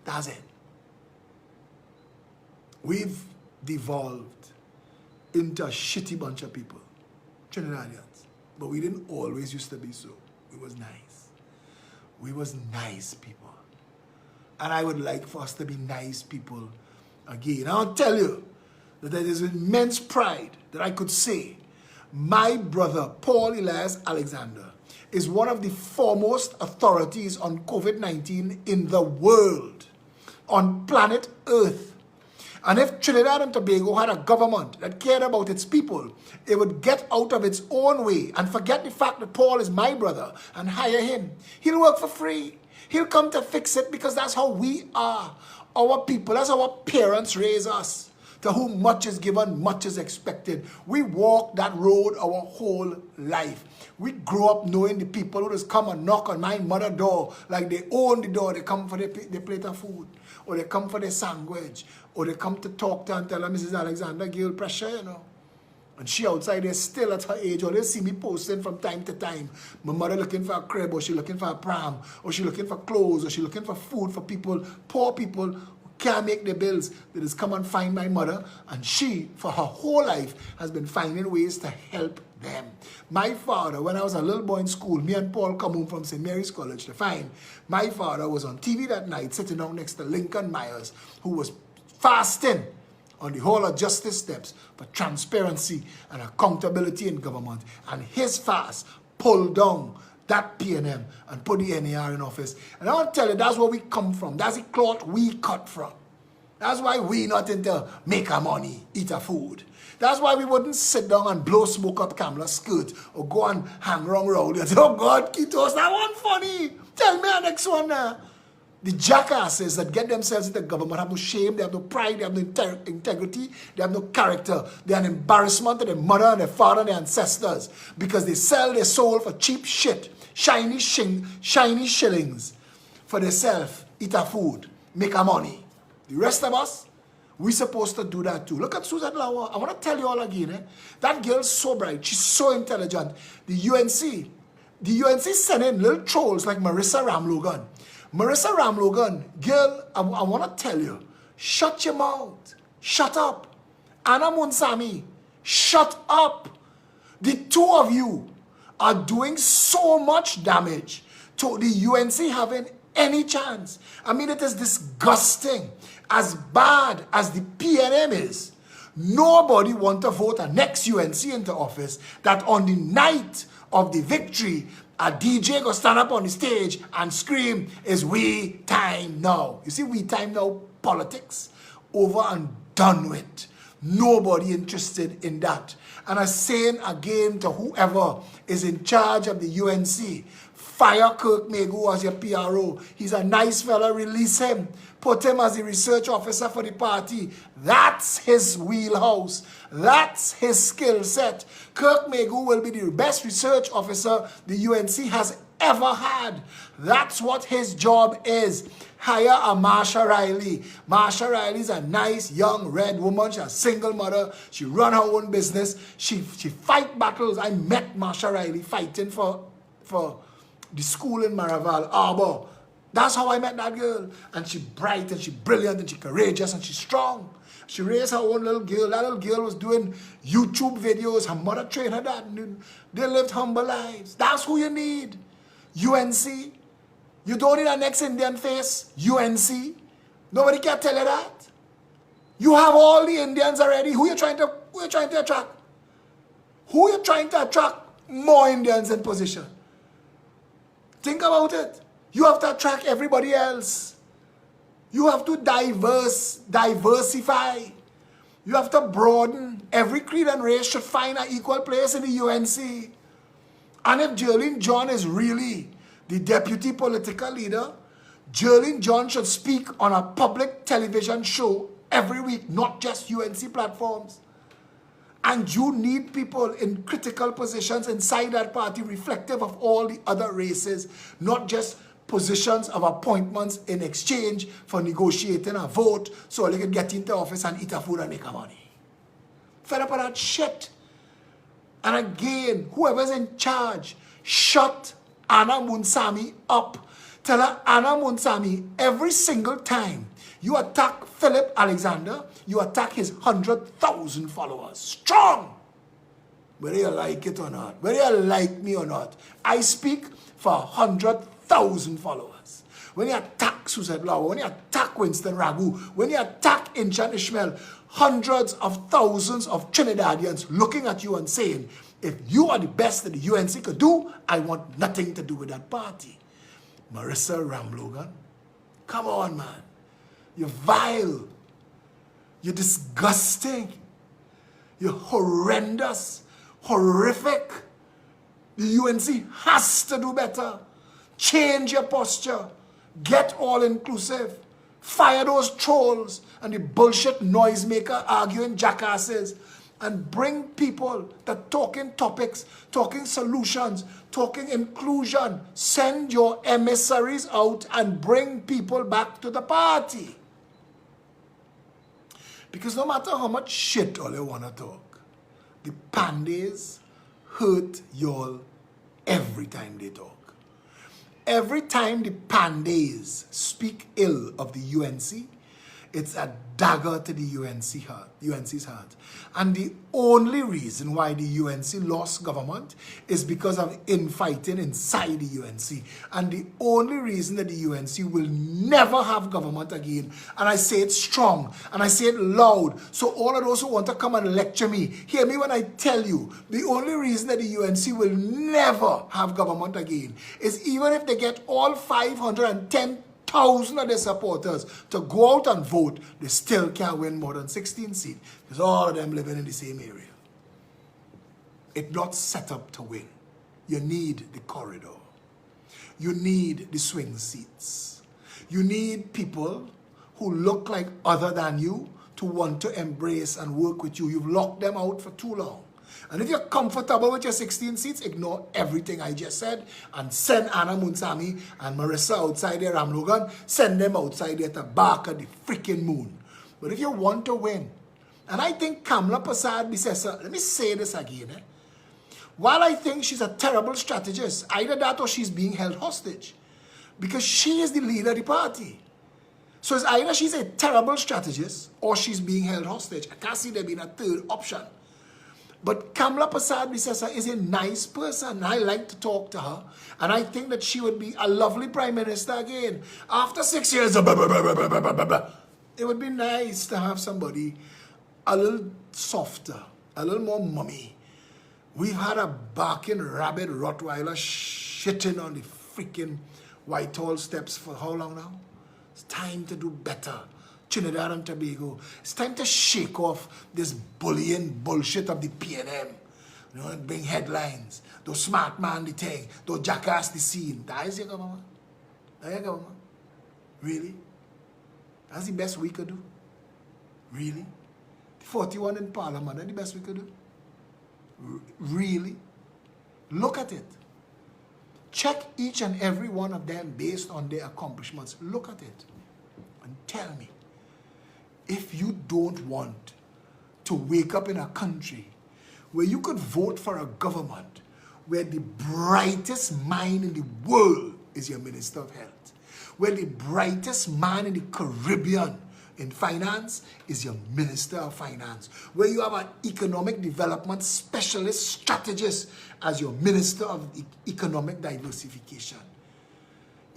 That's it. We've devolved into a shitty bunch of people. Trinidadians. But we didn't always used to be so. We was nice. We was nice people. And I would like for us to be nice people again. I'll tell you that there is immense pride that I could say my brother, Paul Elias Alexander, is one of the foremost authorities on COVID-19 in the world, on planet Earth. And if Trinidad and Tobago had a government that cared about its people, it would get out of its own way and forget the fact that Paul is my brother and hire him. He'll work for free. He'll come to fix it because that's how we are. Our people, that's how our parents raise us. To whom much is given, much is expected. We walk that road our whole life. We grew up knowing the people who just come and knock on my mother's door like they own the door. They come for their plate of food, or they come for their sandwich, or they come to talk to her and tell her, Mrs. Alexander, give pressure, you know. And she outside there still at her age, or they see me posting from time to time. My mother looking for a crib, or she looking for a pram, or she looking for clothes, or she looking for food for people, poor people, can't make the bills. They just come and find my mother, and she, for her whole life, has been finding ways to help them. My father, when I was a little boy in school, me and Paul come home from St. Mary's College to find my father was on TV that night sitting down next to Lincoln Myers, who was fasting on the whole of justice steps for transparency and accountability in government. And his fast pulled down that PNM and put the NAR in office. And I want to tell you, that's where we come from. That's the cloth we cut from. That's why we not into make our money, eat our food. That's why we wouldn't sit down and blow smoke up Kamala's skirt or go and hang around round and say, oh God, Kitos, that one funny. Tell me the next one now. The jackasses that get themselves into government have no shame, they have no pride, they have no integrity, they have no character. They are an embarrassment to their mother and their father and their ancestors because they sell their soul for cheap shit, shiny shillings for themselves, eat our food, make our money. The rest of us, we're supposed to do that too. Look at Susan Lauer. I want to tell you all again, that girl's so bright, she's so intelligent. The UNC sent in little trolls like Marissa Ramlogan. Marissa Ramlogan, girl, I want to tell you, shut your mouth. Shut up. Anna Munsami, shut up. The 2 of you are doing so much damage to the UNC having any chance. I mean, it is disgusting. As bad as the PNM is, nobody wants to vote a next UNC into office that on the night of the victory, a DJ go stand up on the stage and scream, "It's we time now." You see, we time now politics, over and done with. Nobody interested in that. And I'm saying again to whoever is in charge of the UNC, fire Kirk Megu as your PRO. He's a nice fella, release him. Put him as the research officer for the party. That's his wheelhouse. That's his skill set. Kirk Megu will be the best research officer the UNC has ever had. That's what his job is. Hire a Marsha Riley. Marsha Riley's a nice young red woman. She's a single mother. She run her own business. She fight battles. I met Marsha Riley fighting for the school in Maraval Arbor. That's how I met that girl. And she bright and she brilliant and she courageous and she's strong. She raised her own little girl. That little girl was doing YouTube videos. Her mother trained her that. They lived humble lives. That's who you need. UNC. You don't need an ex-Indian face. UNC. Nobody can tell you that. You have all the Indians already. Who you trying to attract? Who you trying to attract? More Indians in position. Think about it. You have to attract everybody else. You have to diversify. You have to broaden. Every creed and race should find an equal place in the UNC. And if Jerlene John is really the deputy political leader, Jerlene John should speak on a public television show every week, not just UNC platforms. And you need people in critical positions inside that party reflective of all the other races, not just positions of appointments in exchange for negotiating a vote so they can get into office and eat a food and make a money. Fed up with that shit. And again, whoever's in charge, shut Anna Munsami up. Tell her, Anna Munsami, every single time you attack Philip Alexander, you attack his 100,000 followers. Strong! Whether you like it or not, whether you like me or not, I speak for 100,000 followers. When you attack Suzette Lauer, when you attack Winston Ragu, when you attack Inchan Ishmael, hundreds of thousands of Trinidadians looking at you and saying, if you are the best that the UNC could do, I want nothing to do with that party. Marissa Ramlogan, come on, man. You're vile. You're disgusting. You're horrendous. Horrific. The UNC has to do better. Change your posture. Get all-inclusive. Fire those trolls and the bullshit noisemaker arguing jackasses. And bring people that talking topics, talking solutions, talking inclusion. Send your emissaries out and bring people back to the party. Because no matter how much shit all you want to talk, the pandas hurt y'all every time they talk. Every time the pandas speak ill of the UNC, it's a dagger to the UNC's heart. And the only reason why the UNC lost government is because of infighting inside the UNC. And the only reason that the UNC will never have government again, and I say it strong, and I say it loud, so all of those who want to come and lecture me, hear me when I tell you, the only reason that the UNC will never have government again is even if they get all 510,000 of their supporters to go out and vote, they still can't win more than 16 seats because all of them living in the same area. It's not set up to win. You need the corridor. You need the swing seats. You need people who look like other than you to want to embrace and work with you. You've locked them out for too long. And if you're comfortable with your 16 seats, ignore everything I just said and send Anna Munsami and Marissa outside there, Ramlogan, send them outside there to bark at the freaking moon. But if you want to win, and I think Kamla Persad-Bissessar, let me say this again, while I think she's a terrible strategist, either that or she's being held hostage because she is the leader of the party. So it's either she's a terrible strategist or she's being held hostage. I can't see there being a third option. But Kamla Persad-Bissessar is a nice person. I like to talk to her. And I think that she would be a lovely prime minister again. After 6 years, it would be nice to have somebody a little softer, a little more mummy. We've had a barking rabbit Rottweiler shitting on the freaking Whitehall steps for how long now? It's time to do better. Trinidad and Tobago. It's time to shake off this bullying bullshit of the PNM. You know, bring headlines. Those smart man the thing. Those jackass the scene. That is your government. That is your government. Really? That's the best we could do. Really? The 41 in Parliament, that's the best we could do. Really? Look at it. Check each and every one of them based on their accomplishments. Look at it. And tell me, if you don't want to wake up in a country where you could vote for a government where the brightest mind in the world is your Minister of Health, where the brightest man in the Caribbean in finance is your Minister of Finance, where you have an economic development specialist strategist as your Minister of Economic Diversification.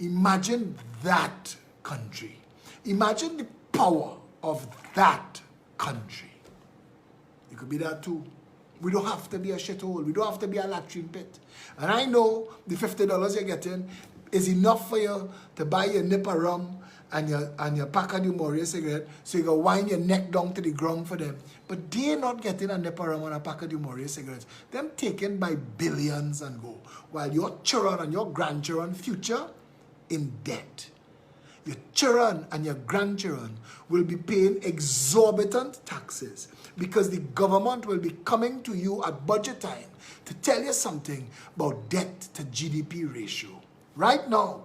Imagine that country. Imagine the power of that country. It could be that too. We don't have to be a shithole. We don't have to be a latrine pit. And I know the $50 you're getting is enough for you to buy your nip of rum and your pack of the Maurice cigarette, so you can wind your neck down to the ground for them. But they're not getting a nip of rum and a pack of the Maurice cigarettes. Them taken by billions and go, while your children and your grandchildren future in debt. Your children and your grandchildren will be paying exorbitant taxes because the government will be coming to you at budget time to tell you something about debt to GDP ratio. Right now,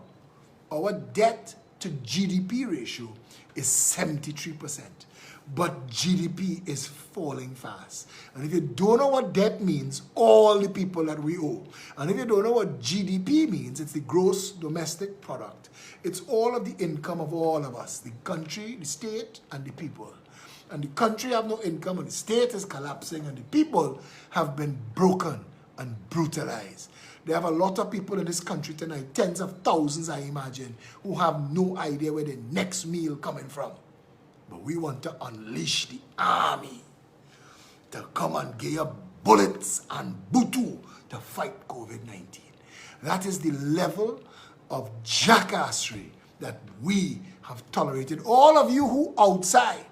our debt to GDP ratio is 73%, but GDP is falling fast. And if you don't know what debt means, all the people that we owe. And if you don't know what GDP means, it's the gross domestic product. It's all of the income of all of us, the country, the state, and the people. And the country have no income, and the state is collapsing, and the people have been broken and brutalized. There have a lot of people in this country tonight, tens of thousands I imagine, who have no idea where the next meal coming from. But we want to unleash the army to come and give you bullets and butu to fight COVID-19. That is the level of jackassery that we have tolerated. All of you who outside,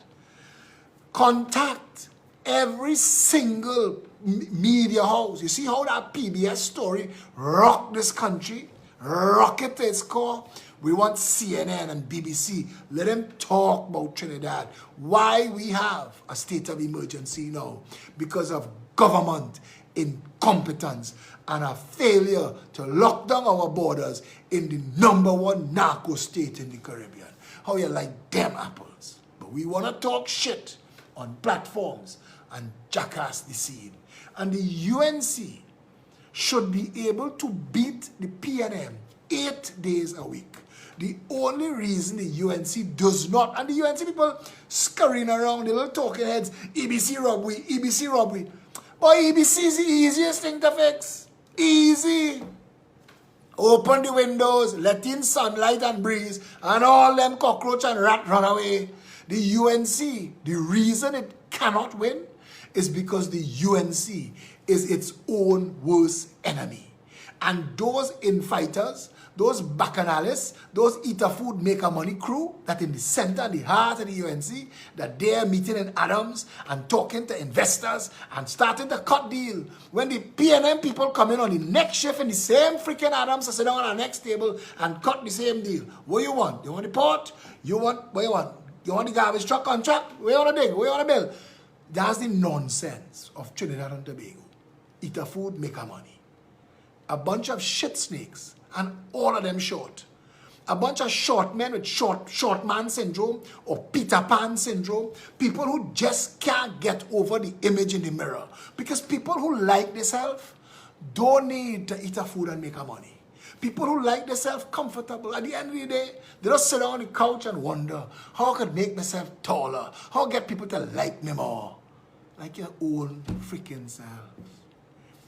contact every single media house. You see how that PBS story rocked this country? Rock it to its core. We want CNN and BBC. Let them talk about Trinidad. Why we have a state of emergency now? Because of government incompetence and a failure to lock down our borders in the #1 narco state in the Caribbean. How you like them apples? But we want to talk shit on platforms and jackass the scene. And the UNC should be able to beat the PNM 8 days a week. The only reason the UNC does not, and the UNC people scurrying around, the little talking heads, EBC robbery, EBC robbery. Boy, EBC is the easiest thing to fix. Easy. Open the windows, let in sunlight and breeze, and all them cockroach and rat run away. The UNC, the reason it cannot win is because the UNC is its own worst enemy. And those infighters, those bacchanalists, those eater food maker money crew that in the center, the heart of the UNC, that they're meeting in Adams and talking to investors and starting to cut deal. When the PNM people come in on the next shift in the same freaking Adams to sit down on our next table and cut the same deal. What you want? You want the port? What you want? You want the garbage truck contract? Where you want to dig? Where you want to build? That's the nonsense of Trinidad and Tobago. Eater food, maker money. A bunch of shit snakes, and all of them short. A bunch of short men with short man syndrome or Peter Pan syndrome. People who just can't get over the image in the mirror. Because people who like themselves don't need to eat a food and make a money. People who like themselves comfortable, at the end of the day, they just sit down on the couch and wonder how I could make myself taller, how I get people to like me more. Like your own freaking self.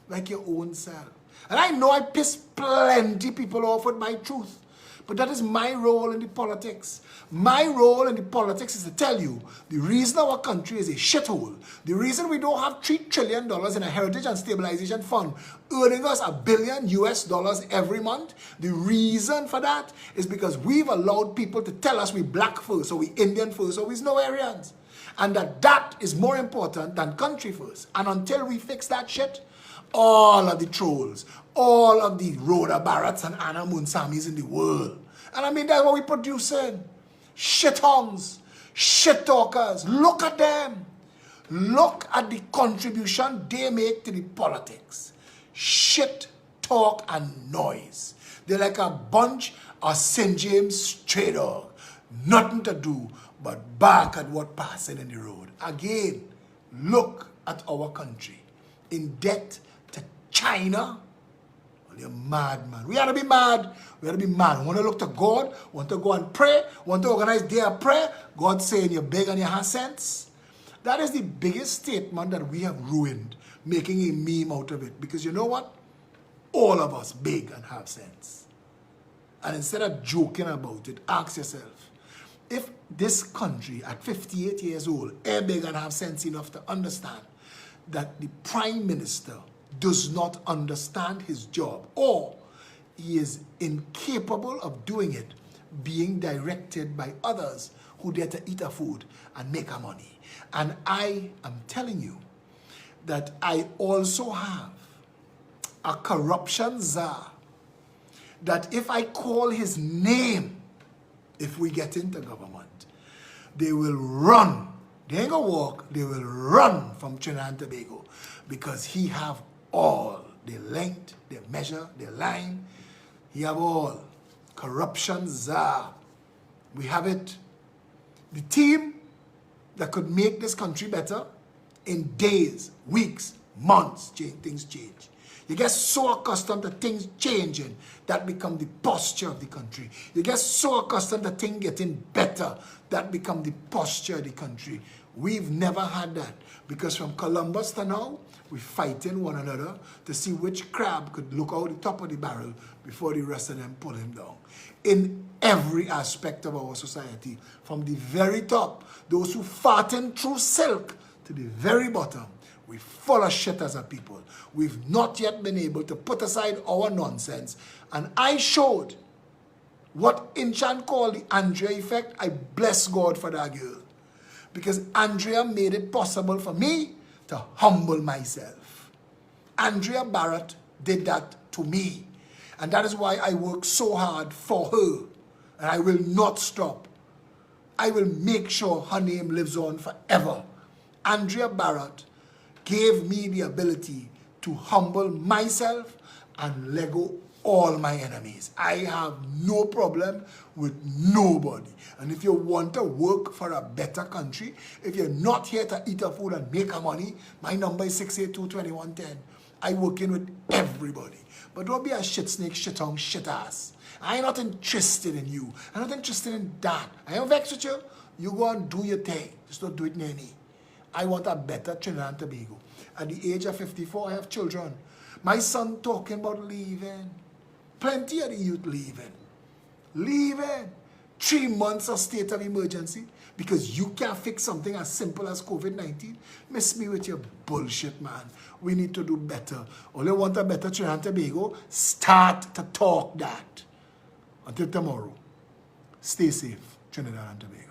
Like your own self. And I know I piss plenty people off with my truth. But that is my role in the politics. My role in the politics is to tell you the reason our country is a shithole, the reason we don't have $3 trillion in a heritage and stabilization fund earning us $1 billion every month, the reason for that is because we've allowed people to tell us we black first, or we Indian first, or we's no Aryans. And that is more important than country first. And until we fix that shit, all of the trolls, all of the Rhoda Barretts and Anna Munsamis in the world. And I mean, that's what we're producing. Shit-hongs, shit-talkers. Look at them. Look at the contribution they make to the politics. Shit, talk, and noise. They're like a bunch of St. James stray dog. Nothing to do but bark at what passing in the road. Again, look at our country. In debt to China. Well, you're mad, man. We ought to be mad. We ought to be mad. Want to look to God? Want to go and pray? Want to organize day of prayer? God saying you're big and you have sense? That is the biggest statement that we have ruined, making a meme out of it. Because you know what? All of us big and have sense. And instead of joking about it, ask yourself, if this country at 58 years old is big and have sense enough to understand that the Prime Minister does not understand his job, or he is incapable of doing it, being directed by others who dare to eat a food and make a money. And I am telling you that I also have a corruption czar that if I call his name, if we get into government, they will run. They ain't gonna walk, they will run from Trinidad and Tobago because he have all. Their length, their measure, their line. He have all. Corruption czar. We have it. The team that could make this country better in days, weeks, months, things change. You get so accustomed to things changing, that become the posture of the country. You get so accustomed to things getting better, that become the posture of the country. We've never had that, because from Columbus to now, we're fighting one another to see which crab could look out the top of the barrel before the rest of them pull him down. In every aspect of our society, from the very top, those who farting through silk, to the very bottom, we're full of shit as a people. We've not yet been able to put aside our nonsense. And I showed what Inchan called the Andrea effect. I bless God for that girl. Because Andrea made it possible for me to humble myself. Andrea Barrett did that to me. And that is why I work so hard for her. And I will not stop. I will make sure her name lives on forever. Andrea Barrett gave me the ability to humble myself and let go all my enemies. I have no problem with nobody. And if you want to work for a better country, if you're not here to eat a food and make a money, my number is 682-2110. I work in with everybody. But don't be a shit snake, shit tongue, shit ass. I'm not interested in you. I'm not interested in that. I am vexed with you. You go and do your thing. Just don't do it near me. I want a better Trinidad and Tobago. At the age of 54, I have children. My son talking about leaving. Plenty of the youth leaving. Leaving. 3 months of state of emergency because you can't fix something as simple as COVID-19. Miss me with your bullshit, man. We need to do better. Only want a better Trinidad and Tobago. Start to talk that. Until tomorrow. Stay safe, Trinidad and Tobago.